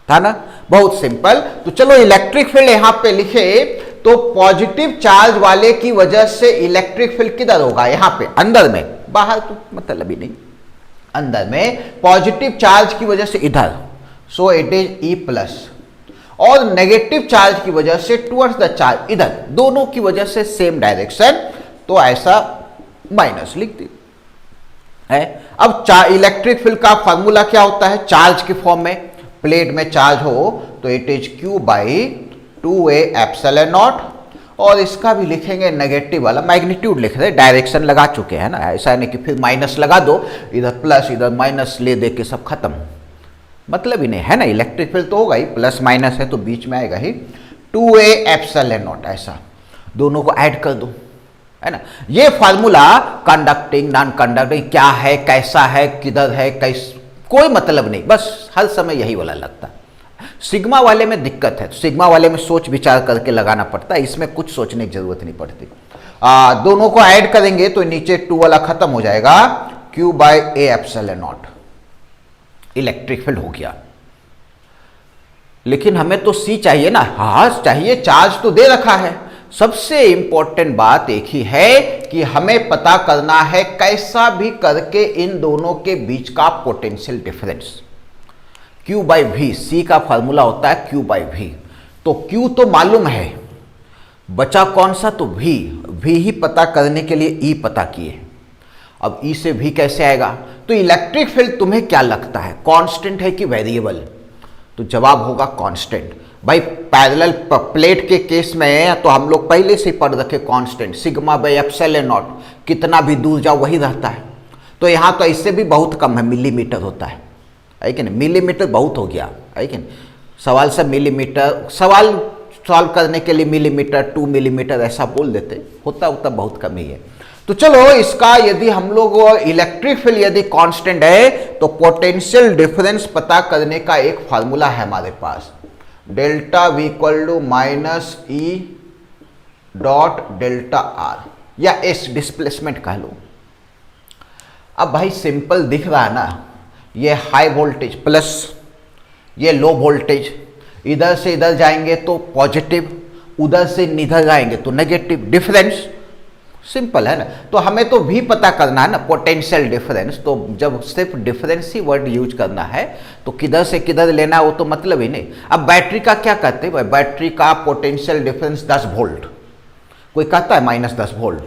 था ना, बहुत सिंपल। तो चलो इलेक्ट्रिक फील्ड यहां पे लिखे, तो पॉजिटिव चार्ज वाले की वजह से इलेक्ट्रिक फील्ड किधर होगा, यहां पे अंदर में, बाहर तो मतलब ही नहीं, अंदर में पॉजिटिव चार्ज की वजह से इधर, सो इट इज E+, और नेगेटिव चार्ज की वजह से टुवर्ड्स द चार्ज इधर, दोनों की वजह से सेम डायरेक्शन, तो ऐसा माइनस लिख दी है। अब इलेक्ट्रिक फील्ड का फार्मूला क्या होता है, चार्ज के फॉर्म में, प्लेट में चार्ज हो तो it is Q/2A epsilon not, और इसका भी लिखेंगे नेगेटिव वाला, मैग्नीट्यूड लिख रहे, डायरेक्शन लगा चुके हैं ना, ऐसा नहीं कि फिर माइनस लगा दो, इधर प्लस इधर माइनस ले दे के सब खत्म, मतलब ही नहीं है ना। इलेक्ट्रिक फील्ड तो होगा ही, प्लस माइनस है तो बीच में आएगा ही, 2A एप्सिलॉन नॉट, ऐसा दोनों को ऐड कर दो, है ना। ये फार्मूला कंडक्टिंग नॉन कंडक्टिंग क्या है, कैसा है, किधर है, कोई मतलब नहीं, बस हर समय यही वाला लगता है। सिग्मा वाले में दिक्कत है, तो सिग्मा वाले में सोच विचार करके लगाना पड़ता है, इसमें कुछ सोचने की जरूरत नहीं पड़ती। दोनों को ऐड करेंगे तो नीचे 2 वाला खत्म हो जाएगा, Q/A epsilon not, electric field हो गया। लेकिन हमें तो C चाहिए ना, हाँ चाहिए, चार्ज तो दे रखा है। सबसे इंपॉर्टेंट बात एक ही है कि हमें पता करना है कैसा भी करके इन दोनों के बीच का पोटेंशियल डिफरेंस, Q/V। C का फार्मूला होता है Q/V, तो Q तो मालूम है, बचा कौन सा, तो V ही पता करने के लिए E पता किए। अब E से V कैसे आएगा, तो इलेक्ट्रिक फील्ड तुम्हें क्या लगता है, कांस्टेंट है कि वेरिएबल, तो जवाब होगा कांस्टेंट। भाई पैरेलल प्लेट के केस में तो हम लोग पहले से पढ़ रखे constant, sigma by epsilon not, कितना भी दूर जाओ वही रहता है। तो यहां तो इससे भी बहुत कम है, मिलीमीटर होता है कि नहीं, मिलीमीटर बहुत हो गया, है कि नहीं। सवाल से मिलीमीटर, सवाल सॉल्व करने के लिए मिलीमीटर 2 मिलीमीटर ऐसा बोल देते, होता बहुत कम ही है। तो चलो इसका यदि हम लोग इलेक्ट्रिक फील्ड यदि कांस्टेंट है, तो पोटेंशियल डिफरेंस पता करने का एक फार्मूला है हमारे पास, delta V equal to minus E dot delta R या एस डिस्प्लेसमेंट कह लो। अब भाई सिंपल दिख रहा है ना, ये हाई वोल्टेज प्लस, ये लो वोल्टेज, इधर से इधर जाएंगे तो पॉजिटिव, उधर से इधर जाएंगे तो नेगेटिव, डिफरेंस सिंपल है ना। तो हमें तो भी पता करना है ना पोटेंशियल डिफरेंस, तो जब सिर्फ डिफरेंस ही वर्ड यूज करना है तो किधर से किधर लेना वो तो मतलब ही नहीं। अब बैटरी का क्या कहते हैं भाई, बैटरी का पोटेंशियल डिफरेंस 10 वोल्ट, कोई कहता है माइनस 10 वोल्ट,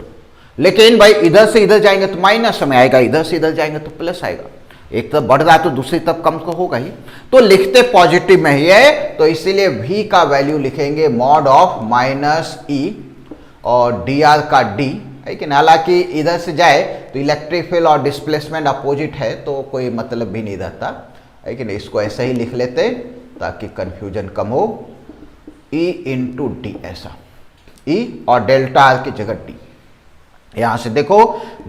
लेकिन भाई इधर से इधर जाएंगे तो माइनस में आएगा, इधर से इधर जाएंगे तो प्लस आएगा, एक तरफ बढ़ रहा है तो दूसरी तरफ कम तो होगा ही। तो लिखते पॉजिटिव में ही है, तो इसीलिए v का वैल्यू लिखेंगे मॉड ऑफ माइनस ई और dr का d, लेकिन हालांकि इधर से जाए तो इलेक्ट्रिक फील्ड और डिस्प्लेसमेंट अपोजिट है तो कोई मतलब भी नहीं रहता, लेकिन इसको ऐसे ही लिख लेते ताकि कंफ्यूजन कम हो। E इंटू डी, ऐसा E और डेल्टा आर की जगह d। यहां से देखो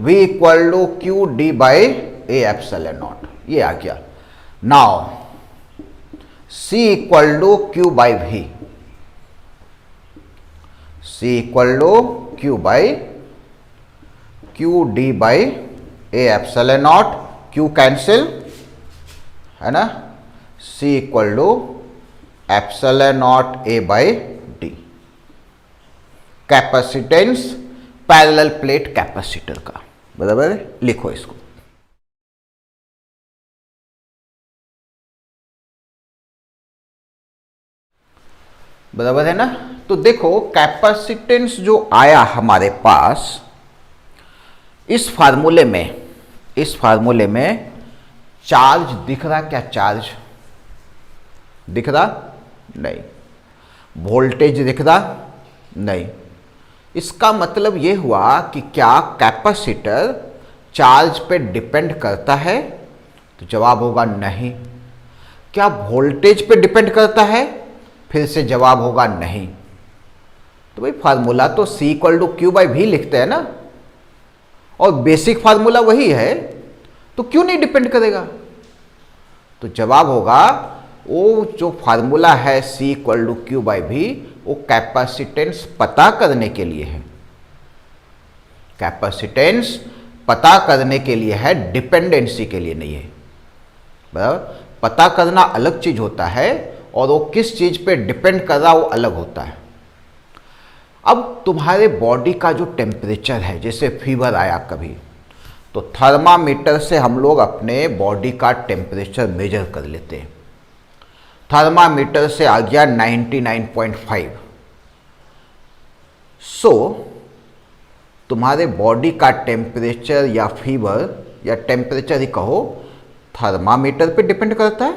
v equal to Q D by A epsilon not, ये आ गया। Now c equal to Q by v, c equal to Q by Q D by A epsilon not, Q cancel है ना, c equal to epsilon not A by D. Capacitance parallel plate capacitor का, बराबर है, लिखो इसको। बराबर है ना। तो देखो कैपेसिटेंस जो आया हमारे पास इस फार्मूले में, चार्ज दिख रहा, क्या चार्ज दिख रहा? नहीं। वोल्टेज दिख रहा? नहीं। इसका मतलब ये हुआ कि क्या कैपेसिटर चार्ज पे डिपेंड करता है? तो जवाब होगा नहीं। क्या वोल्टेज पे डिपेंड करता है? फिर से जवाब होगा नहीं। तो भाई फार्मूला तो C equal to Q by V लिखते हैं ना, और बेसिक फार्मूला वही है, तो क्यों नहीं डिपेंड करेगा? तो जवाब होगा वो जो फार्मूला है C equal to Q by V, वो कैपेसिटेंस पता करने के लिए है, कैपेसिटेंस पता करने के लिए है, डिपेंडेंसी के लिए नहीं है। बराबर, पता करना अलग चीज होता है और वो किस चीज पे डिपेंड कर रहा वो अलग होता है। अब तुम्हारे बॉडी का जो टेम्परेचर है, जैसे फीवर आया कभी, तो थर्मामीटर से हम लोग अपने बॉडी का टेम्परेचर मेजर कर लेते हैं। थर्मामीटर से आ गया 99.5। सो तुम्हारे बॉडी का टेम्परेचर या फीवर या टेम्परेचर ही कहो, थर्मामीटर पे डिपेंड करता है?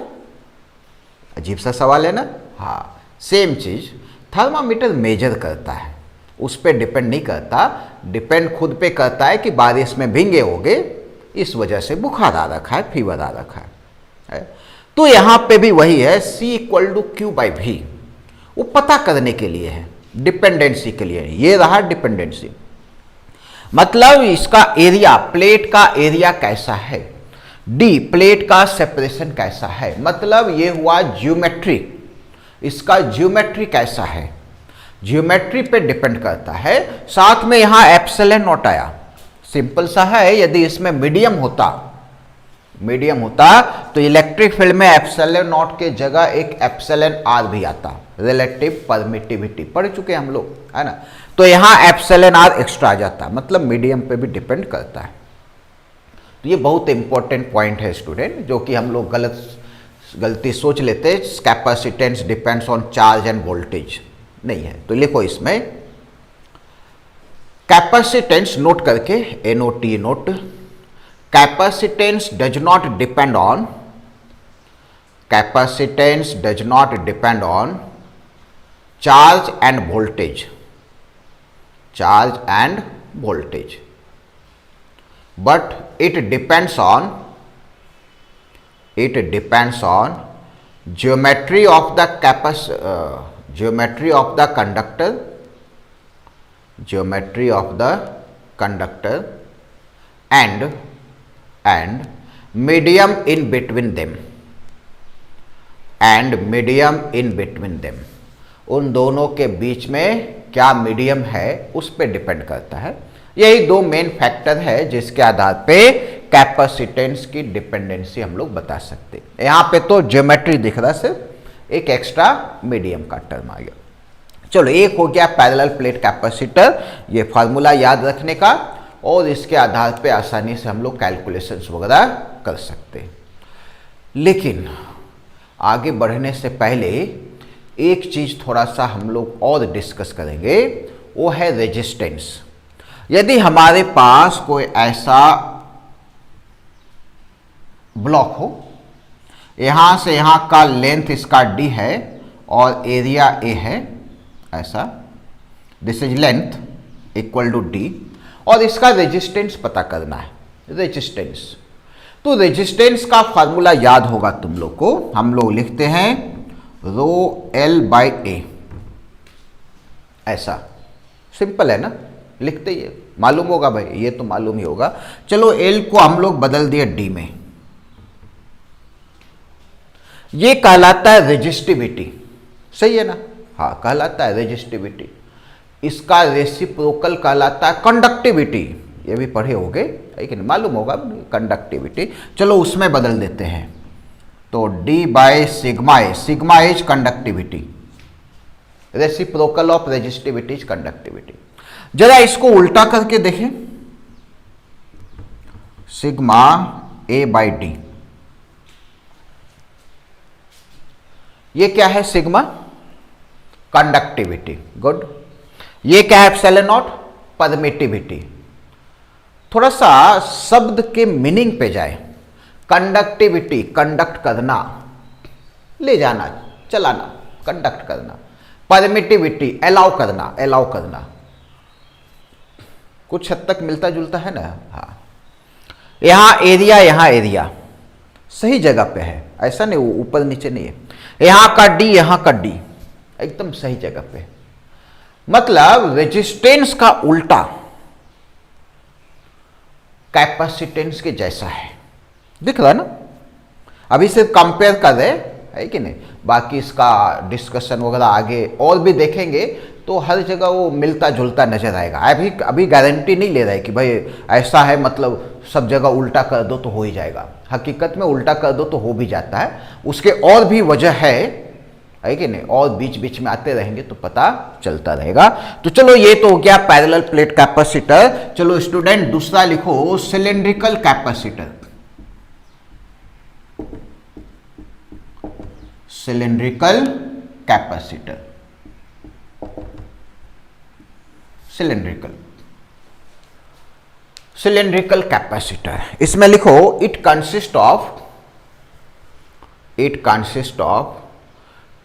अजीब सा सवाल है ना। हाँ, सेम चीज थर्मामीटर मेजर करता है, उस पर डिपेंड नहीं करता, डिपेंड खुद पे करता है कि बारिश में भींगे होगे, इस वजह से बुखार आ रखा है, फीवर आ रखा है। तो यहां पे भी वही है, C equal to Q by V, वो पता करने के लिए है, डिपेंडेंसी के लिए। ये रहा डिपेंडेंसी, मतलब इसका एरिया, प्लेट का एरिया कैसा है, D प्लेट का सेपरेशन कैसा है, मतलब ये हुआ ज्योमेट्री, इसका ज्योमेट्री कैसा है, ज्योमेट्री पे डिपेंड करता है। साथ में यहां एप्सिलॉन नॉट आया, सिंपल सा है, यदि इसमें मीडियम होता तो इलेक्ट्रिक फील्ड में एप्सिलॉन नॉट के जगह एक एप्सिलॉन आर भी आता, रिलेटिव परमिटिविटी पढ़ चुके हैं हम लोग, है ना। तो यहां एप्सिलॉन आर एक्स्ट्रा आ जाता, मतलब मीडियम पे भी डिपेंड करता है। तो ये बहुत इंपॉर्टेंट पॉइंट है स्टूडेंट, जो कि हम लोग गलती सोच लेते हैं, capacitance depends on charge end voltage, नहीं है। तो लिखो इसमें कैपेसिटेंस नोट करके, NOT note, capacitance does not depend on, capacitance does not depend on charge end voltage, charge end voltage, but it depends on geometry of the conductor and medium in between them, and medium in between them, उन दोनों के बीच में क्या medium है उस पर depend करता है। यही दो मेन फैक्टर है जिसके आधार पे कैपेसिटेंस की डिपेंडेंसी हम लोग बता सकते हैं। यहां पे तो ज्योमेट्री दिख रहा, सिर्फ एक एक्स्ट्रा मीडियम का टर्म आ गया। चलो, एक हो गया पैरेलल प्लेट कैपेसिटर, ये फार्मूला याद रखने का, और इसके आधार पे आसानी से हम लोग कैलकुलेशंस वगैरह कर सकते हैं। लेकिन आगे बढ़ने से पहले एक चीज थोड़ा सा हम लोग और डिस्कस करेंगे, वो है रेजिस्टेंस। यदि हमारे पास कोई ऐसा ब्लॉक हो, यहां से यहां का लेंथ इसका d है और एरिया a है, ऐसा this is length equal to d, और इसका रेजिस्टेंस पता करना है। रेजिस्टेंस, तो रेजिस्टेंस का फॉर्मूला याद होगा तुम लोग को, हम लोग लिखते हैं रो L बाई ए, ऐसा सिंपल है ना, लिखते ही मालूम होगा भाई, ये तो मालूम ही होगा। चलो L को हम लोग बदल दिए D में, ये कहलाता है रेजिस्टिविटी, सही है ना, हाँ कहलाता है रेजिस्टिविटी। इसका रेसिप्रोकल कहलाता है कंडक्टिविटी, ये भी पढ़े होगे लेकिन मालूम होगा कंडक्टिविटी। चलो उसमें बदल देते हैं, तो D by sigma A, sigma is conductivity, reciprocal of resistivity is conductivity. जरा इसको उल्टा करके देखें, सिग्मा ए बाई डी, ये क्या है सिग्मा, कंडक्टिविटी, गुड। ये क्या है एप्सिलॉन नॉट, परमिटिविटी। थोड़ा सा शब्द के मीनिंग पे जाए, कंडक्टिविटी कंडक्ट करना, ले जाना, चलाना, कंडक्ट करना। परमिटिविटी अलाउ करना, अलाउ करना, कुछ हद तक मिलता जुलता है ना। हाँ, यहां एरिया सही जगह पे है, ऐसा नहीं ऊपर नीचे नहीं है। यहां का डी, यहां का डी एकदम सही जगह पे, मतलब रेजिस्टेंस का उल्टा कैपेसिटेंस के जैसा है, दिख रहा है ना। अभी सिर्फ कंपेयर कर रहे है कि नहीं, बाकी इसका डिस्कशन वगैरह आगे और भी देखेंगे तो हर जगह वो मिलता जुलता नजर आएगा। अभी गारंटी नहीं ले रहा है कि भाई ऐसा है मतलब सब जगह उल्टा कर दो तो हो ही जाएगा। हकीकत में उल्टा कर दो तो हो भी जाता है, उसके और भी वजह है कि नहीं, और बीच बीच में आते रहेंगे तो पता चलता रहेगा। तो चलो ये तो हो गया पैरेलल प्लेट कैपेसिटर। चलो स्टूडेंट दूसरा लिखो, cylindrical capacitor. Cylindrical capacitor, cylindrical capacitor, इसमें लिखो it consist of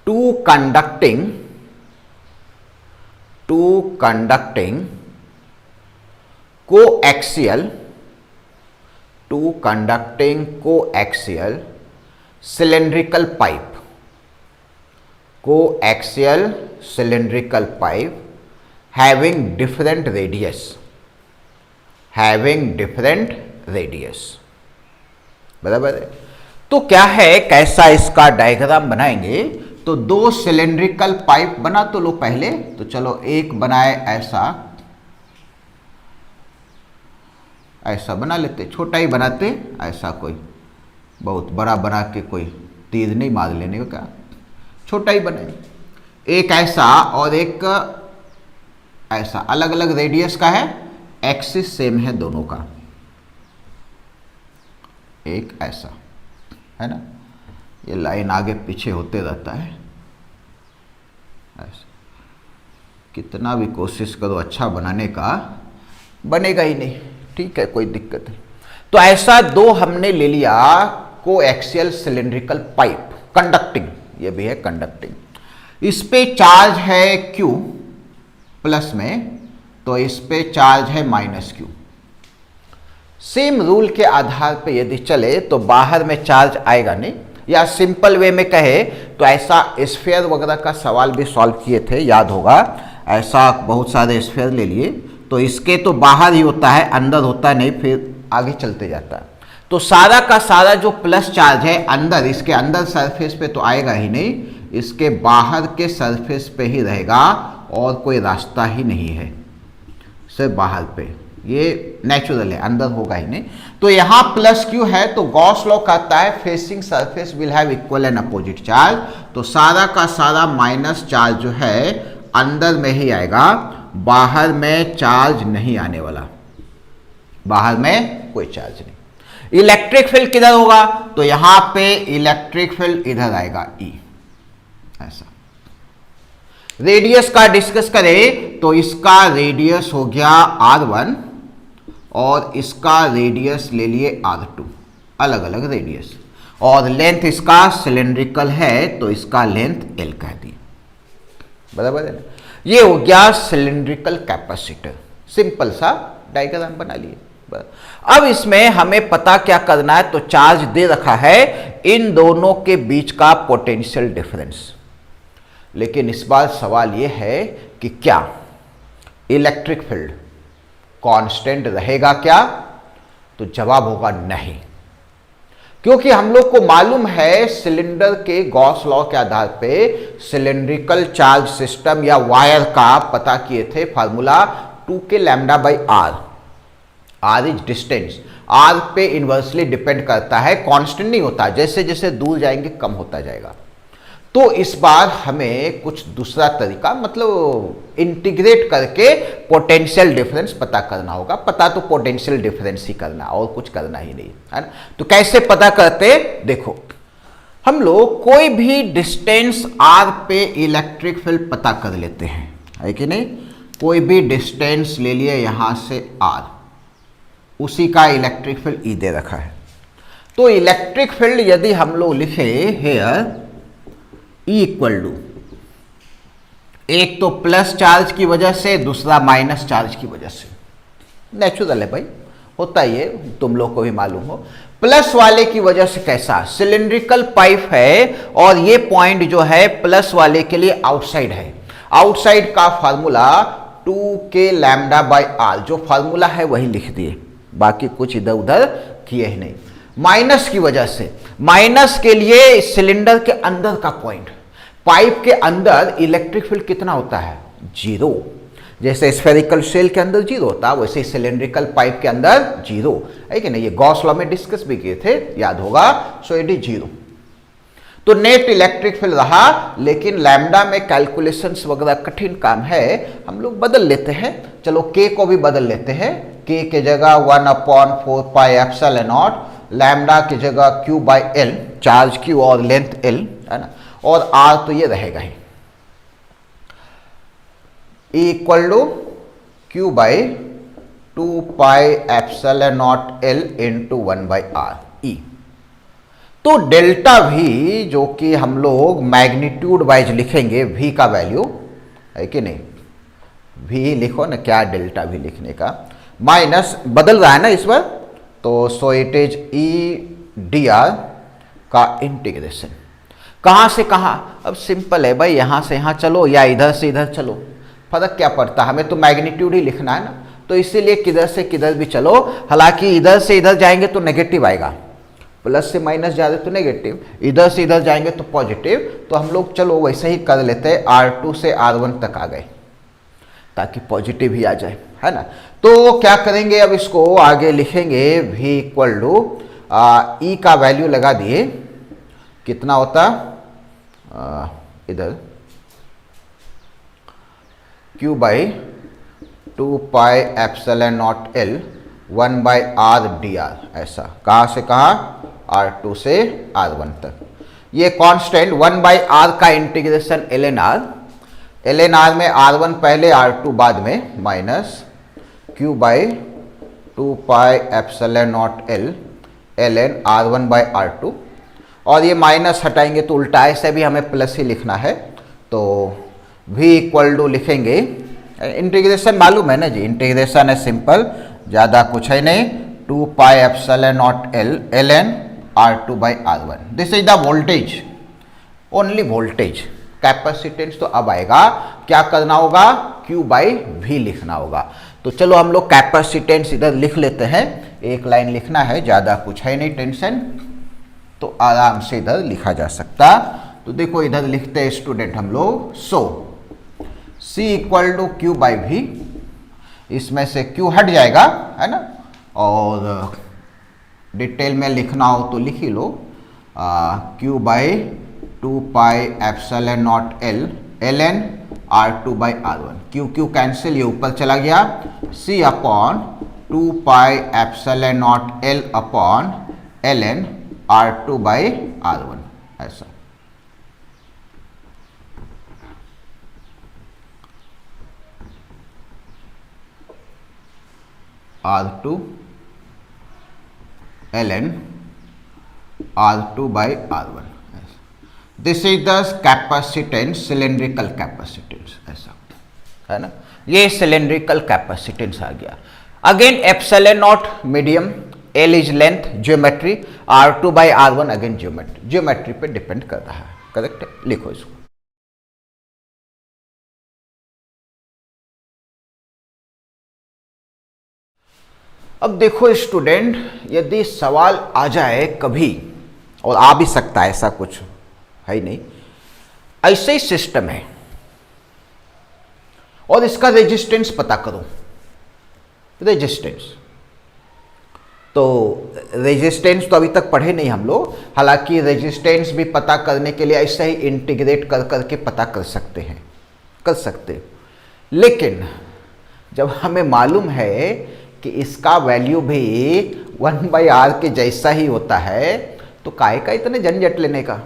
two conducting coaxial cylindrical pipe having different radius, बराबर है। तो क्या है, कैसा इसका डायग्राम बनाएंगे, तो दो सिलेंड्रिकल पाइप बना तो लो पहले, तो चलो एक बनाए ऐसा बना लेते, छोटा ही बनाते, ऐसा कोई बहुत बड़ा बना के कोई तीर नहीं मार लेने का, छोटा ही बनाए। एक ऐसा और एक ऐसा, अलग अलग रेडियस का है, एक्सिस सेम है दोनों का, एक ऐसा है ना, ये लाइन आगे पीछे होते रहता है ऐसा। कितना भी कोशिश करो अच्छा बनाने का, बनेगा ही नहीं, ठीक है, कोई दिक्कत नहीं। तो ऐसा दो हमने ले लिया कोएक्सियल सिलेंड्रिकल पाइप, कंडक्टिंग, ये भी है कंडक्टिंग। इस पे चार्ज है Q प्लस में, तो इस पे चार्ज है -Q। सेम रूल के आधार पे यदि चले तो बाहर में चार्ज आएगा नहीं, या सिंपल वे में कहे तो ऐसा स्फीयर वगैरह का सवाल भी सॉल्व किए थे, याद होगा। ऐसा बहुत सारे स्फीयर ले लिए, तो इसके तो बाहर ही होता है, अंदर होता नहीं, फिर आगे चलते जाता है। तो सारा का सारा जो प्लस चार्ज है अंदर, इसके अंदर सरफेस पे तो आएगा ही नहीं, इसके बाहर के सरफेस पे ही रहेगा और कोई रास्ता ही नहीं है, सिर्फ बाहर पे, ये नेचुरल है, अंदर होगा ही नहीं। तो यहां प्लस क्यू है तो गॉस लॉ कहता है facing surface will have equal and opposite charge, तो सारा का सारा माइनस चार्ज जो है अंदर में ही आएगा, बाहर में चार्ज नहीं आने वाला, बाहर में कोई चार्ज नहीं। इलेक्ट्रिक फील्ड किधर होगा, तो यहां पे इलेक्ट्रिक फील्ड इधर आएगा ई, ऐसा। रेडियस का डिस्कस करें तो इसका रेडियस हो गया R1 और इसका रेडियस ले लिए R2, अलग अलग रेडियस, और लेंथ इसका सिलेंड्रिकल है तो इसका लेंथ L कह दी, बराबर है ना। ये हो गया सिलेंड्रिकल कैपेसिटर, सिंपल सा डायग्राम बना लिए। अब इसमें हमें पता क्या करना है, तो चार्ज दे रखा है इन दोनों के बीच का पोटेंशियल डिफरेंस, लेकिन इस बार सवाल यह है कि क्या इलेक्ट्रिक फील्ड कांस्टेंट रहेगा क्या, तो जवाब होगा नहीं, क्योंकि हम लोग को मालूम है सिलेंडर के गॉस लॉ के आधार पे सिलेंड्रिकल चार्ज सिस्टम या वायर का पता किए थे, formula 2k lambda by R is distance, R पे इनवर्सली डिपेंड करता है, कांस्टेंट नहीं होता, जैसे जैसे दूर जाएंगे कम होता जाएगा। तो इस बार हमें कुछ दूसरा तरीका, मतलब इंटीग्रेट करके पोटेंशियल डिफरेंस पता करना होगा। पता तो पोटेंशियल डिफरेंस ही करना, और कुछ करना ही नहीं है ना। तो कैसे पता करते, देखो हम लोग कोई भी डिस्टेंस आर पे इलेक्ट्रिक फील्ड पता कर लेते हैं, है कि नहीं। कोई भी डिस्टेंस ले लिए यहां से आर, उसी का इलेक्ट्रिक फील्ड ई दे रखा है। तो इलेक्ट्रिक फील्ड यदि हम लोग लिखे हेयर ई इक्वल टू, एक तो प्लस चार्ज की वजह से, दूसरा माइनस चार्ज की वजह से, नेचुरल है भाई, होता ही है, तुम लोग को भी मालूम हो। प्लस वाले की वजह से कैसा, सिलिंड्रिकल पाइप है और ये पॉइंट जो है प्लस वाले के लिए आउटसाइड है, आउटसाइड का formula 2k lambda by R, जो फार्मूला है वही लिख दिए, बाकी कुछ इधर उधर किए ही नहीं। माइनस की वजह से, माइनस के लिए सिलेंडर के अंदर का पॉइंट, पाइप के अंदर इलेक्ट्रिक फील्ड कितना होता है, 0, जैसे स्फेरिकल शेल के अंदर 0 होता है, वैसे सिलेंड्रिकल पाइप के अंदर 0 है कि नहीं। ये गॉस लॉ में डिस्कस भी किए थे, याद होगा। सो इट इज 0। तो नेट इलेक्ट्रिक फील्ड रहा, लेकिन लैम्डा में कैलकुलेशंस वगैरह कठिन काम है, हम लोग बदल लेते हैं। चलो के को भी बदल लेते हैं, के की जगह 1/4 पाई एप्सिलॉन नॉट, लैम्डा की जगह q by L, charge q और लेंथ l, है ना, और r तो ये रहेगा ही, E equal to q by 2 pi epsilon not l into 1 by R E. तो डेल्टा v, जो कि हम लोग मैग्नीट्यूड वाइज लिखेंगे, v का वैल्यू है कि नहीं, v लिखो ना, क्या डेल्टा v लिखने का, माइनस बदल रहा है ना इस बार, तो सो it is E D R का इंटीग्रेशन, कहां से कहां, अब सिंपल है भाई, यहां से यहां चलो या इधर से इधर चलो, फर्क क्या पड़ता, हमें तो मैग्नीट्यूड ही लिखना है ना, तो इसीलिए किधर से किधर भी चलो। हालांकि इधर से इधर जाएंगे तो नेगेटिव आएगा, प्लस से माइनस जा रहे तो नेगेटिव, इधर से इधर जाएंगे तो पॉजिटिव, तो हम लोग चलो वैसे ही कर लेते हैं, R2 से R1 तक आ गए ताकि पॉजिटिव ही आ जाए, है ना। तो क्या करेंगे, अब इसको आगे लिखेंगे, v इक्वल टू ई का वैल्यू लगा दिए, कितना होता इधर q by 2 pi epsilon not l 1 by R D R, ऐसा कहाँ से कहाँ, R2 से R1 तक। ये कांस्टेंट 1 बाई आर का इंटीग्रेशन ln r में R1 पहले R2 बाद में, minus q by 2 pi epsilon not l ln R1 by R2, और ये माइनस हटाएंगे तो उल्टा, ऐसे भी हमें प्लस ही लिखना है, तो v इक्वल टू लिखेंगे, इंटीग्रेशन मालूम है ना जी, इंटीग्रेशन है सिंपल, ज़्यादा कुछ है नहीं, 2 pi epsilon not l ln R2 by R1, this is the voltage, only voltage. Capacitance तो अब आएगा, क्या करना होगा, q बाई v लिखना होगा। तो चलो हम लोग कैपेसिटेंस इधर लिख लेते हैं, एक लाइन लिखना है, ज़्यादा कुछ है नहीं टेंशन, तो आराम से इधर लिखा जा सकता। तो देखो इधर लिखते हैं स्टूडेंट हम लोग, so C equal to Q by V, इसमें से Q हट जाएगा, है ना, और डिटेल में लिखना हो तो लिख ही लो, Q by 2 pi epsilon not L ln R2 by R1, Q cancel, ये ऊपर चला गया, C upon 2 pi epsilon not L upon ln R2 by R1, ऐसा। R2 ln R2 by R1, this is the capacitance, cylindrical capacitance, ऐसा है ना, ये cylindrical capacitance आ गया। Again epsilon not medium, L is length, geometry, R2 by R1 again geometry, geometry पे depend कर रहा है, करेक्ट है, लिखो इसको। अब देखो स्टूडेंट, यदि सवाल आ जाए कभी, और आ भी सकता है, ऐसा कुछ है ही नहीं, ऐसे ही सिस्टम है और इसका रेजिस्टेंस पता करो, रेजिस्टेंस। तो रेजिस्टेंस तो अभी तक पढ़े नहीं हम लोग, हालांकि रेजिस्टेंस भी पता करने के लिए ऐसे ही इंटीग्रेट कर करके पता कर सकते हैं, कर सकते। लेकिन जब हमें मालूम है कि इसका वैल्यू भी 1/r के जैसा ही होता है, तो काहे का इतने झंझट लेने का,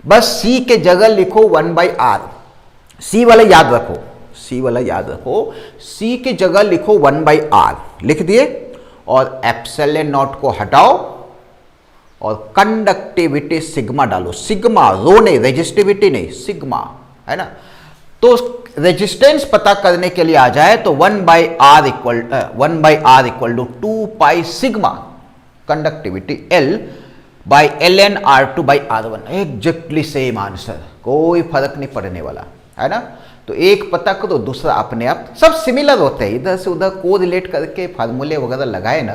बस C के जगह लिखो 1/r, C वाला याद रखो, C वाला याद रखो, C के जगह लिखो 1/r लिख दिए, और एप्सिलॉन नॉट को हटाओ और कंडक्टिविटी सिग्मा डालो, सिग्मा, रो नहीं, रेजिस्टिविटी नहीं, सिग्मा, है ना। तो रेजिस्टेंस पता करने के लिए आ जाए तो 1/r equal to 2 pi sigma conductivity L by ln R2 by R1, exactly same answer, कोई फर्क नहीं पड़ने वाला, है ना। तो एक पता करो, दूसरा अपने आप, सब सिमिलर होते हैं, इधर से उधर को रिलेट करके फार्मूले वगैरह लगाए ना,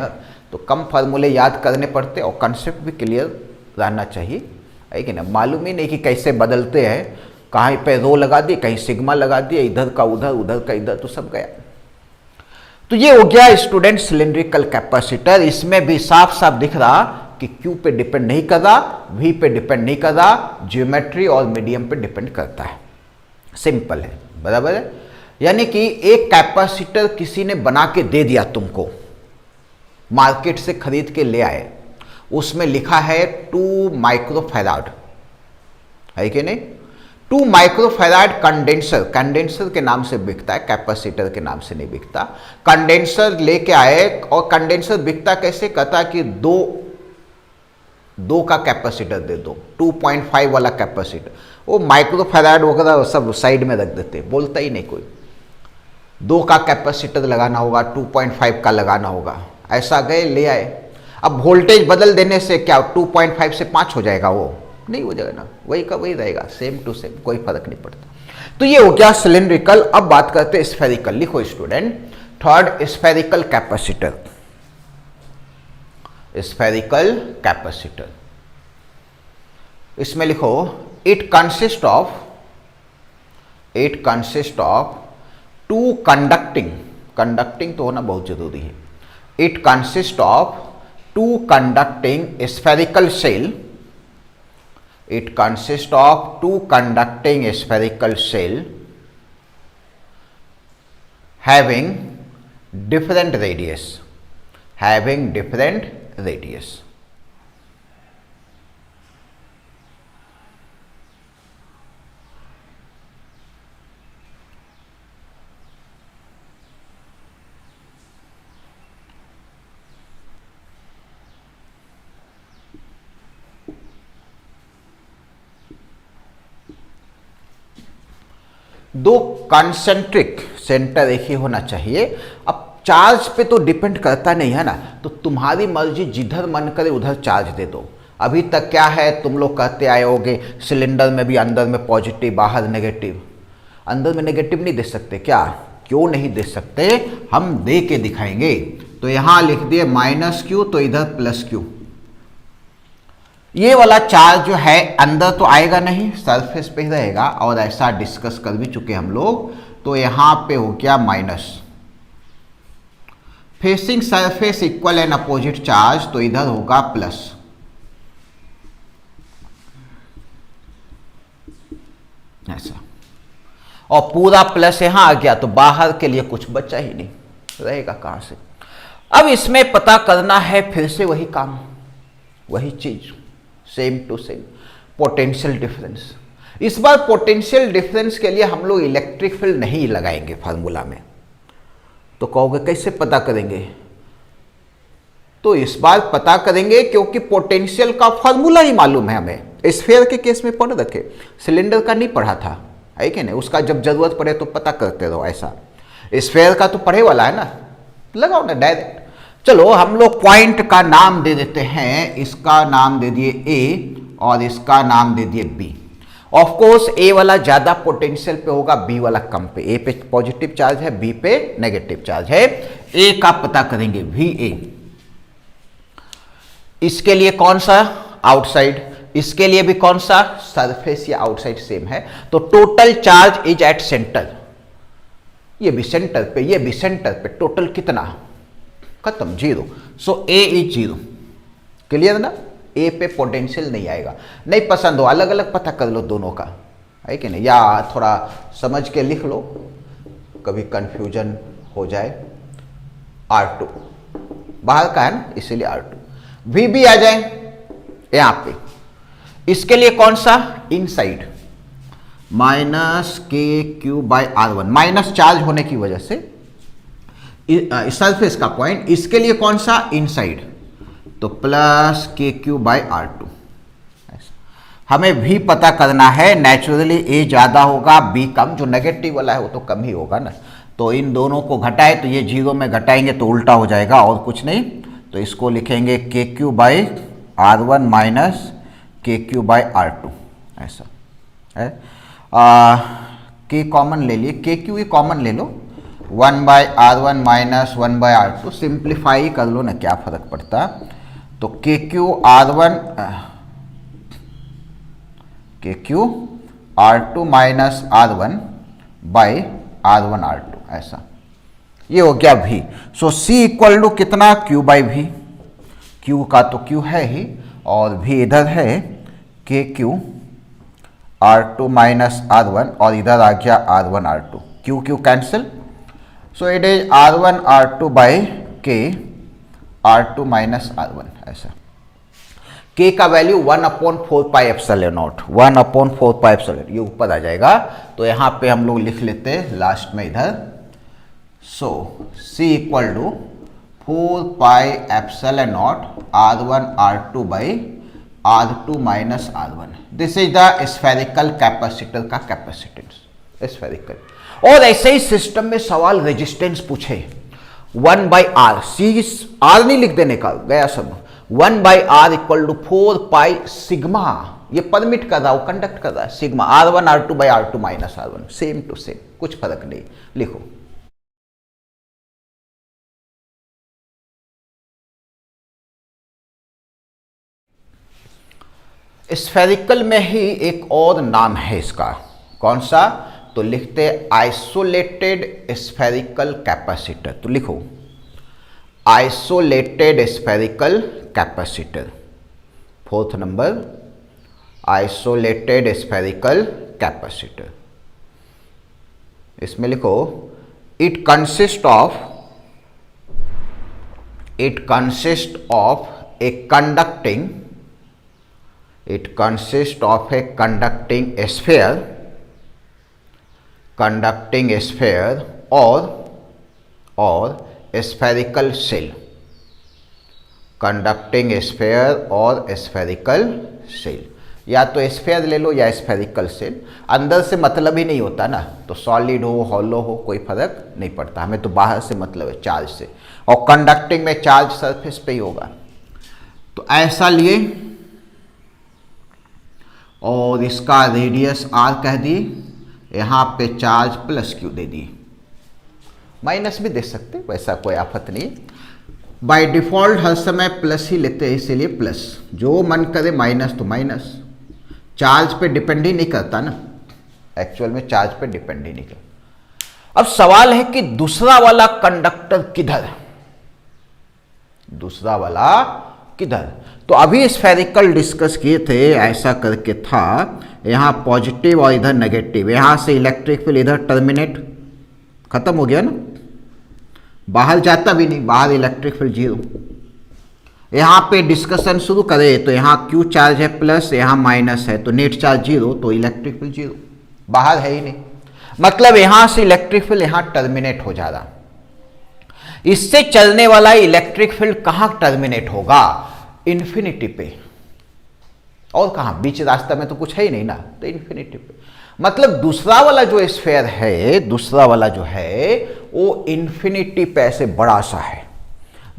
तो कम फार्मूले याद करने पड़ते और कंसेप्ट भी क्लियर रहना चाहिए, है कि ना। मालूम ही नहीं कि कैसे बदलते हैं, कहीं पे रो लगा दिए, कहीं सिग्मा लगा दिए, इधर का उधर, उधर का इधर, तो सब गया। तो ये हो गया स्टूडेंट सिलेंड्रिकल कैपेसिटर। इसमें भी साफ साफ दिख रहा कि Q पे डिपेंड नहीं कर रहा, V पे डिपेंड नहीं कर रहा, ज्योमेट्री और मीडियम पे डिपेंड करता है, सिंपल है, बराबर है। यानी कि एक कैपेसिटर किसी ने बना के दे दिया तुमको, मार्केट से खरीद के ले आए, उसमें लिखा है 2 माइक्रोफैराड, है कि नहीं, 2 माइक्रोफैराड कंडेंसर, कंडेंसर के नाम से बिकता है, कैपेसिटर के नाम से नहीं बिकता। कंडेंसर लेके आए, और कंडेंसर बिकता कैसे, कहता कि दो का कैपेसिटर दे दो, 2.5 वाला कैपेसिटर, वो माइक्रोफैराड वगैरह सब साइड में रख देते, बोलता ही नहीं कोई, 2 का कैपेसिटर लगाना होगा, 2.5 का लगाना होगा, ऐसा गए ले आए। अब वोल्टेज बदल देने से क्या 2.5 से 5 हो जाएगा, वो नहीं हो जाएगा ना, वही का वही रहेगा, सेम टू सेम, कोई फर्क नहीं पड़ता। तो ये हो गया सिलेंड्रिकल। अब बात करते हैं स्फेरिकल, लिखो student, third spherical capacitor, spherical capacitor, इसमें लिखो इट कंसिस्ट ऑफ 2 कंडक्टिंग तो होना बहुत जरूरी है, it consist of 2 conducting spherical shell, it consists of 2 conducting spherical cell having different radius, दो कॉन्सेंट्रिक सेंटर एक ही होना चाहिए। अब चार्ज पे तो डिपेंड करता नहीं है ना, तो तुम्हारी मर्जी, जिधर मन करे उधर चार्ज दे दो। अभी तक क्या है, तुम लोग कहते आए होगे सिलेंडर में भी अंदर में पॉजिटिव बाहर नेगेटिव, अंदर में नेगेटिव नहीं दे सकते क्या? क्यों नहीं दे सकते, हम दे के दिखाएंगे। तो यहां लिख दिए माइनस क्यू, तो इधर प्लस क्यू। ये वाला चार्ज जो है अंदर तो आएगा नहीं, सरफेस पे ही रहेगा, और ऐसा डिस्कस कर भी चुके हम लोग। तो यहां पे हो गया minus, facing surface equal and opposite charge, तो इधर होगा प्लस। ऐसा, और पूरा प्लस यहां आ गया, तो बाहर के लिए कुछ बचा ही नहीं, रहेगा कहां से। अब इसमें पता करना है फिर से वही काम, वही चीज, same to same, potential difference. इस बार पोटेंशियल डिफरेंस के लिए हम लोग इलेक्ट्रिक फील्ड नहीं लगाएंगे फार्मूला में। तो कहोगे कैसे पता करेंगे? तो इस बार पता करेंगे क्योंकि पोटेंशियल का फार्मूला ही मालूम है हमें। स्फीयर के केस में पढ़ रखे, सिलेंडर का नहीं पढ़ा था, है कि नहीं? उसका जब जरूरत पड़े तो पता करते रहो। ऐसा स्फीयर का तो पढ़े वाला है ना, लगाओ ना डायरेक्ट। चलो हम लोग पॉइंट का नाम दे देते हैं, इसका नाम दे दिए ए और इसका नाम दे दिए बी। ऑफ कोर्स ए वाला ज्यादा पोटेंशियल पे होगा, बी वाला कम पे। ए पे पॉजिटिव चार्ज है, बी पे नेगेटिव चार्ज है। ए का पता करेंगे, वी ए। इसके लिए कौन सा? आउटसाइड। इसके लिए भी कौन सा? सरफेस या आउटसाइड सेम है। तो total charge is at centre, ये भी सेंटर पे, ये भी सेंटर पे, टोटल कितना? खत्म, zero. So A is zero. Clear ना? ए पे पोटेंशियल नहीं आएगा। नहीं पसंद हो अलग अलग पता कर लो दोनों का, है कि नहीं? या थोड़ा समझ के लिख लो, कभी कंफ्यूजन हो जाए। R2 बाहर का है ना, इसीलिए R2। वी भी आ जाए यहां पे। इसके लिए कौन सा? इनसाइड, माइनस के Q by R1, minus charge होने की वजह से सरफेस का पॉइंट। इसके लिए कौन सा? इनसाइड, तो प्लस के क्यू बाई R2। हमें भी पता करना है, नेचुरली ए ज्यादा होगा, बी कम। जो नेगेटिव वाला है वो तो कम ही होगा ना। तो इन दोनों को घटाए तो ये जीरो में घटाएंगे तो उल्टा हो जाएगा, और कुछ नहीं। तो इसको लिखेंगे के क्यू बाई R1 माइनस के क्यू बाई R2। ऐसा है। के कॉमन ले लिए, के क्यू कॉमन ले लो, 1 by R1 minus 1 by R2। Simplify कर लो ना, क्या फर्क पड़ता। तो के Q R2 minus R1 by R1 R2। ऐसा ये हो गया भी। सो सी इक्वल टू कितना? क्यू बाई भी। क्यू का तो क्यू है ही, और भी इधर है के क्यू R2 माइनस R1, और इधर आ गया R1 R2। Q Q cancel, so it is R1 R2 by के R2 माइनस R1। ऐसा के का value 1/4 pi epsilon not, 1/4 pi epsilon, ये ऊपर आ जाएगा। तो यहां पे हम लोग लिख लेते हैं लास्ट में इधर। So C equal to 4 pi epsilon not R1 R2 by R2 minus R1। This is the spherical capacitor का कैपेसिटेंस, स्फेरिकल। और ऐसे ही सिस्टम में सवाल रेजिस्टेंस पूछे, 1 बाई आर, सी आर नहीं लिख देने का, गया सब। 1 by R equal to 4 pi sigma, ये परमिट कर रहा हूं, कंडक्ट कर रहा है, sigma R1 R2 by R2 minus R1, same to same, कुछ फर्क नहीं। लिखो स्फेरिकल में ही एक और नाम है इसका, कौन सा? तो लिखते आइसोलेटेड स्फेरिकल कैपेसिटर। तो लिखो isolated spherical capacitor, 4th number, isolated spherical capacitor. इसमें लिखो it consist of a conducting, it consists of a conducting sphere or spherical shell, conducting sphere और spherical shell। या तो स्फेयर ले लो या स्फेरिकल शेल, अंदर से मतलब ही नहीं होता ना, तो सॉलिड हो हॉलो हो कोई फर्क नहीं पड़ता, हमें तो बाहर से मतलब है, चार्ज से। और कंडक्टिंग में चार्ज सरफेस पे ही होगा। तो ऐसा लिए और इसका रेडियस r कह दी, यहाँ पे चार्ज प्लस क्यू दे दी, माइनस भी दे सकते, वैसा कोई आफत नहीं। बाय डिफॉल्ट हर समय प्लस ही लेते हैं, इसीलिए प्लस। जो मन करे माइनस तो माइनस, चार्ज पे डिपेंड ही नहीं करता ना, एक्चुअल में चार्ज पे डिपेंड ही नहीं करता। अब सवाल है कि दूसरा वाला कंडक्टर किधर, दूसरा वाला किधर। तो अभी स्फेरिकल डिस्कस किए थे, ऐसा करके था, यहां पॉजिटिव और इधर नेगेटिव, यहां से इलेक्ट्रिक फील्ड इधर टर्मिनेट, खत्म हो गया ना, बाहर जाता भी नहीं, बाहर इलेक्ट्रिक फील्ड जीरो। यहां पे डिस्कशन शुरू करें तो यहां क्यू चार्ज है प्लस, यहां माइनस है, तो नेट चार्ज जीरो, तो इलेक्ट्रिक फील्ड जीरो, बाहर है ही नहीं। मतलब यहां से इलेक्ट्रिक फील्ड यहां टर्मिनेट हो जा रहा। इससे चलने वाला इलेक्ट्रिक फील्ड कहां टर्मिनेट होगा, इन्फिनिटी पे। और कहां, बीच रास्ता में तो कुछ है ही नहीं ना, तो इन्फिनिटी पे। मतलब दूसरा वाला जो स्फीयर है, दूसरा वाला जो है वो इन्फिनिटी पे ऐसे बड़ा सा है,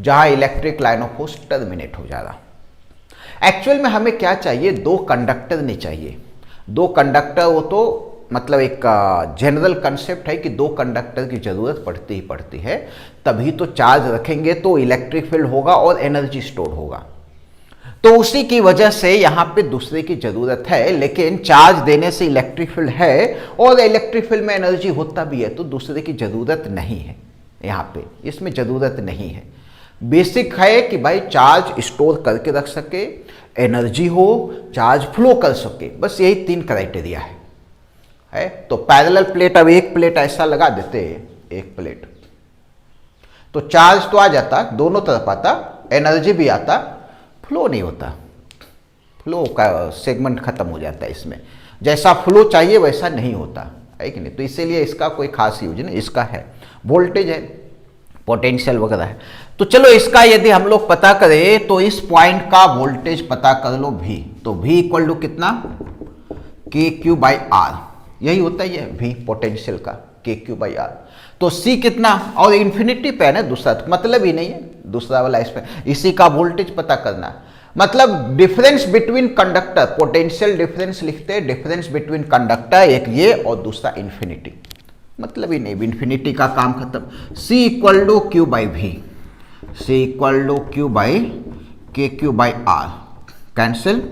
जहां electric line of force terminate हो जा रहा। एक्चुअल में हमें क्या चाहिए, दो कंडक्टर नहीं चाहिए। दो कंडक्टर, वो तो मतलब एक जनरल कंसेप्ट है कि दो कंडक्टर की जरूरत पड़ती ही पड़ती है, तभी तो चार्ज रखेंगे तो इलेक्ट्रिक फील्ड होगा और एनर्जी स्टोर होगा। तो उसी की वजह से यहां पे दूसरे की जरूरत है, लेकिन चार्ज देने से इलेक्ट्रिक फील्ड है और इलेक्ट्रिक फील्ड में एनर्जी होता भी है, तो दूसरे की जरूरत नहीं है यहां पे, इसमें जरूरत नहीं है। बेसिक है कि भाई चार्ज स्टोर करके रख सके, एनर्जी हो, चार्ज फ्लो कर सके, बस यही तीन क्राइटेरिया है। तो पैरेलल प्लेट, अब एक प्लेट ऐसा लगा देते हैं, एक प्लेट, तो चार्ज तो आ जाता, दोनों तरफ आता, एनर्जी भी आता, फ्लो नहीं होता, फ्लो का सेगमेंट खत्म हो जाता है इसमें, जैसा फ्लो चाहिए वैसा नहीं होता है कि नहीं। तो इसीलिए इसका कोई खास यूज नहीं, इसका है वोल्टेज है, पोटेंशियल वगैरह है। तो चलो इसका यदि हम लोग पता करें तो इस पॉइंट का वोल्टेज पता कर लो V, तो V इक्वल टू कितना, के क्यू बाई आर, यही होता ही है V पोटेंशियल का, के क्यू बाई आर। तो C कितना, और इन्फिनिटी पे है ना दूसरा, तो मतलब ही नहीं है दूसरा वाला, इस पे इसी का वोल्टेज पता करना। मतलब difference between conductor, potential difference लिखते हैं, डिफरेंस बिटवीन कंडक्टर, एक ये और दूसरा इन्फिनिटी, मतलब ही नहीं, इन्फिनिटी का काम खत्म। C equal to Q by V, C equal to Q by K Q by R, cancel,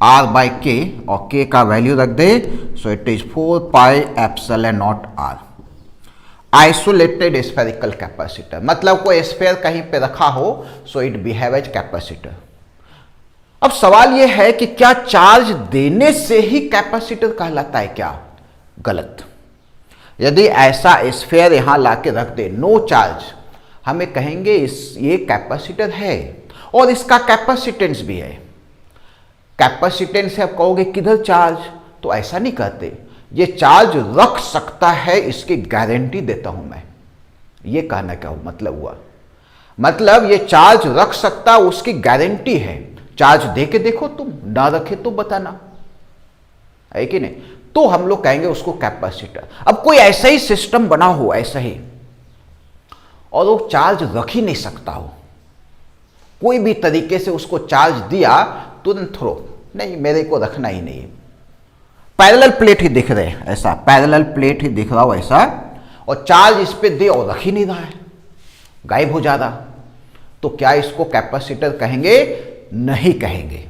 R by K, और K का वैल्यू रख दे, so it is 4 pi epsilon naught R। Isolated spherical capacitor, मतलब कोई sphere कहीं पे रखा हो, so it behave as capacitor. अब सवाल यह है कि क्या चार्ज देने से ही कैपेसिटर कहलाता है क्या, गलत। यदि ऐसा स्फीयर यहां लाके रख दे, नो चार्ज, हमें कहेंगे ये कैपेसिटर है और इसका कैपेसिटेंस भी है। कैपेसिटेंस से आप कहोगे किधर चार्ज, तो ऐसा नहीं कहते, ये चार्ज रख सकता है, इसकी गारंटी देता हूं मैं, ये कहना क्या मतलब हुआ, मतलब ये चार्ज रख सकता, उसकी गारंटी है। चार्ज दे के देखो तुम, ना रखे तो बताना, है कि नहीं, तो हम लोग कहेंगे उसको कैपेसिटर। अब कोई ऐसा ही सिस्टम बना हो, ऐसा ही, और वो चार्ज रख ही नहीं सकता हो, कोई भी तरीके से उसको चार्ज दिया तुरंत थ्रो, नहीं मेरे को रखना ही नहीं है। पैरेलल प्लेट ही दिख रहे हैं ऐसा, पैरेलल प्लेट ही दिख रहा हो ऐसा, और चार्ज इस पे दे और रख ही नहीं रहा है, गायब हो जा रहा, तो क्या इसको कैपेसिटर कहेंगे, नहीं कहेंगे।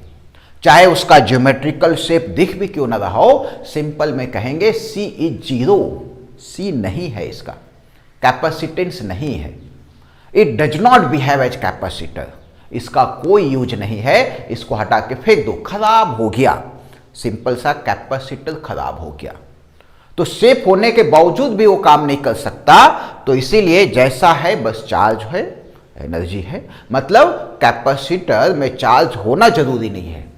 चाहे उसका ज्योमेट्रिकल शेप दिख भी क्यों ना रहा हो, सिंपल में कहेंगे C इज जीरो, C नहीं है, इसका कैपेसिटेंस नहीं है, it does not behave as capacitor, इसका कोई यूज नहीं है, इसको हटा के फेंक दो, खराब हो गया, सिंपल सा कैपेसिटर खराब हो गया। तो शेप होने के बावजूद भी वो काम नहीं कर सकता, तो इसीलिए जैसा है बस चार्ज है, एनर्जी है, मतलब कैपेसिटर में चार्ज होना जरूरी नहीं है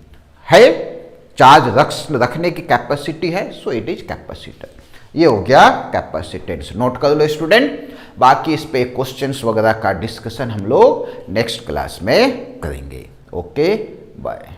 चार्ज रखने की कैपेसिटी है, सो इट इज कैपेसिटर। ये हो गया कैपेसिटेंस, नोट कर लो स्टूडेंट। बाकी इस पे क्वेश्चंस वगैरह का डिस्कशन हम लोग नेक्स्ट क्लास में करेंगे। Okay, bye.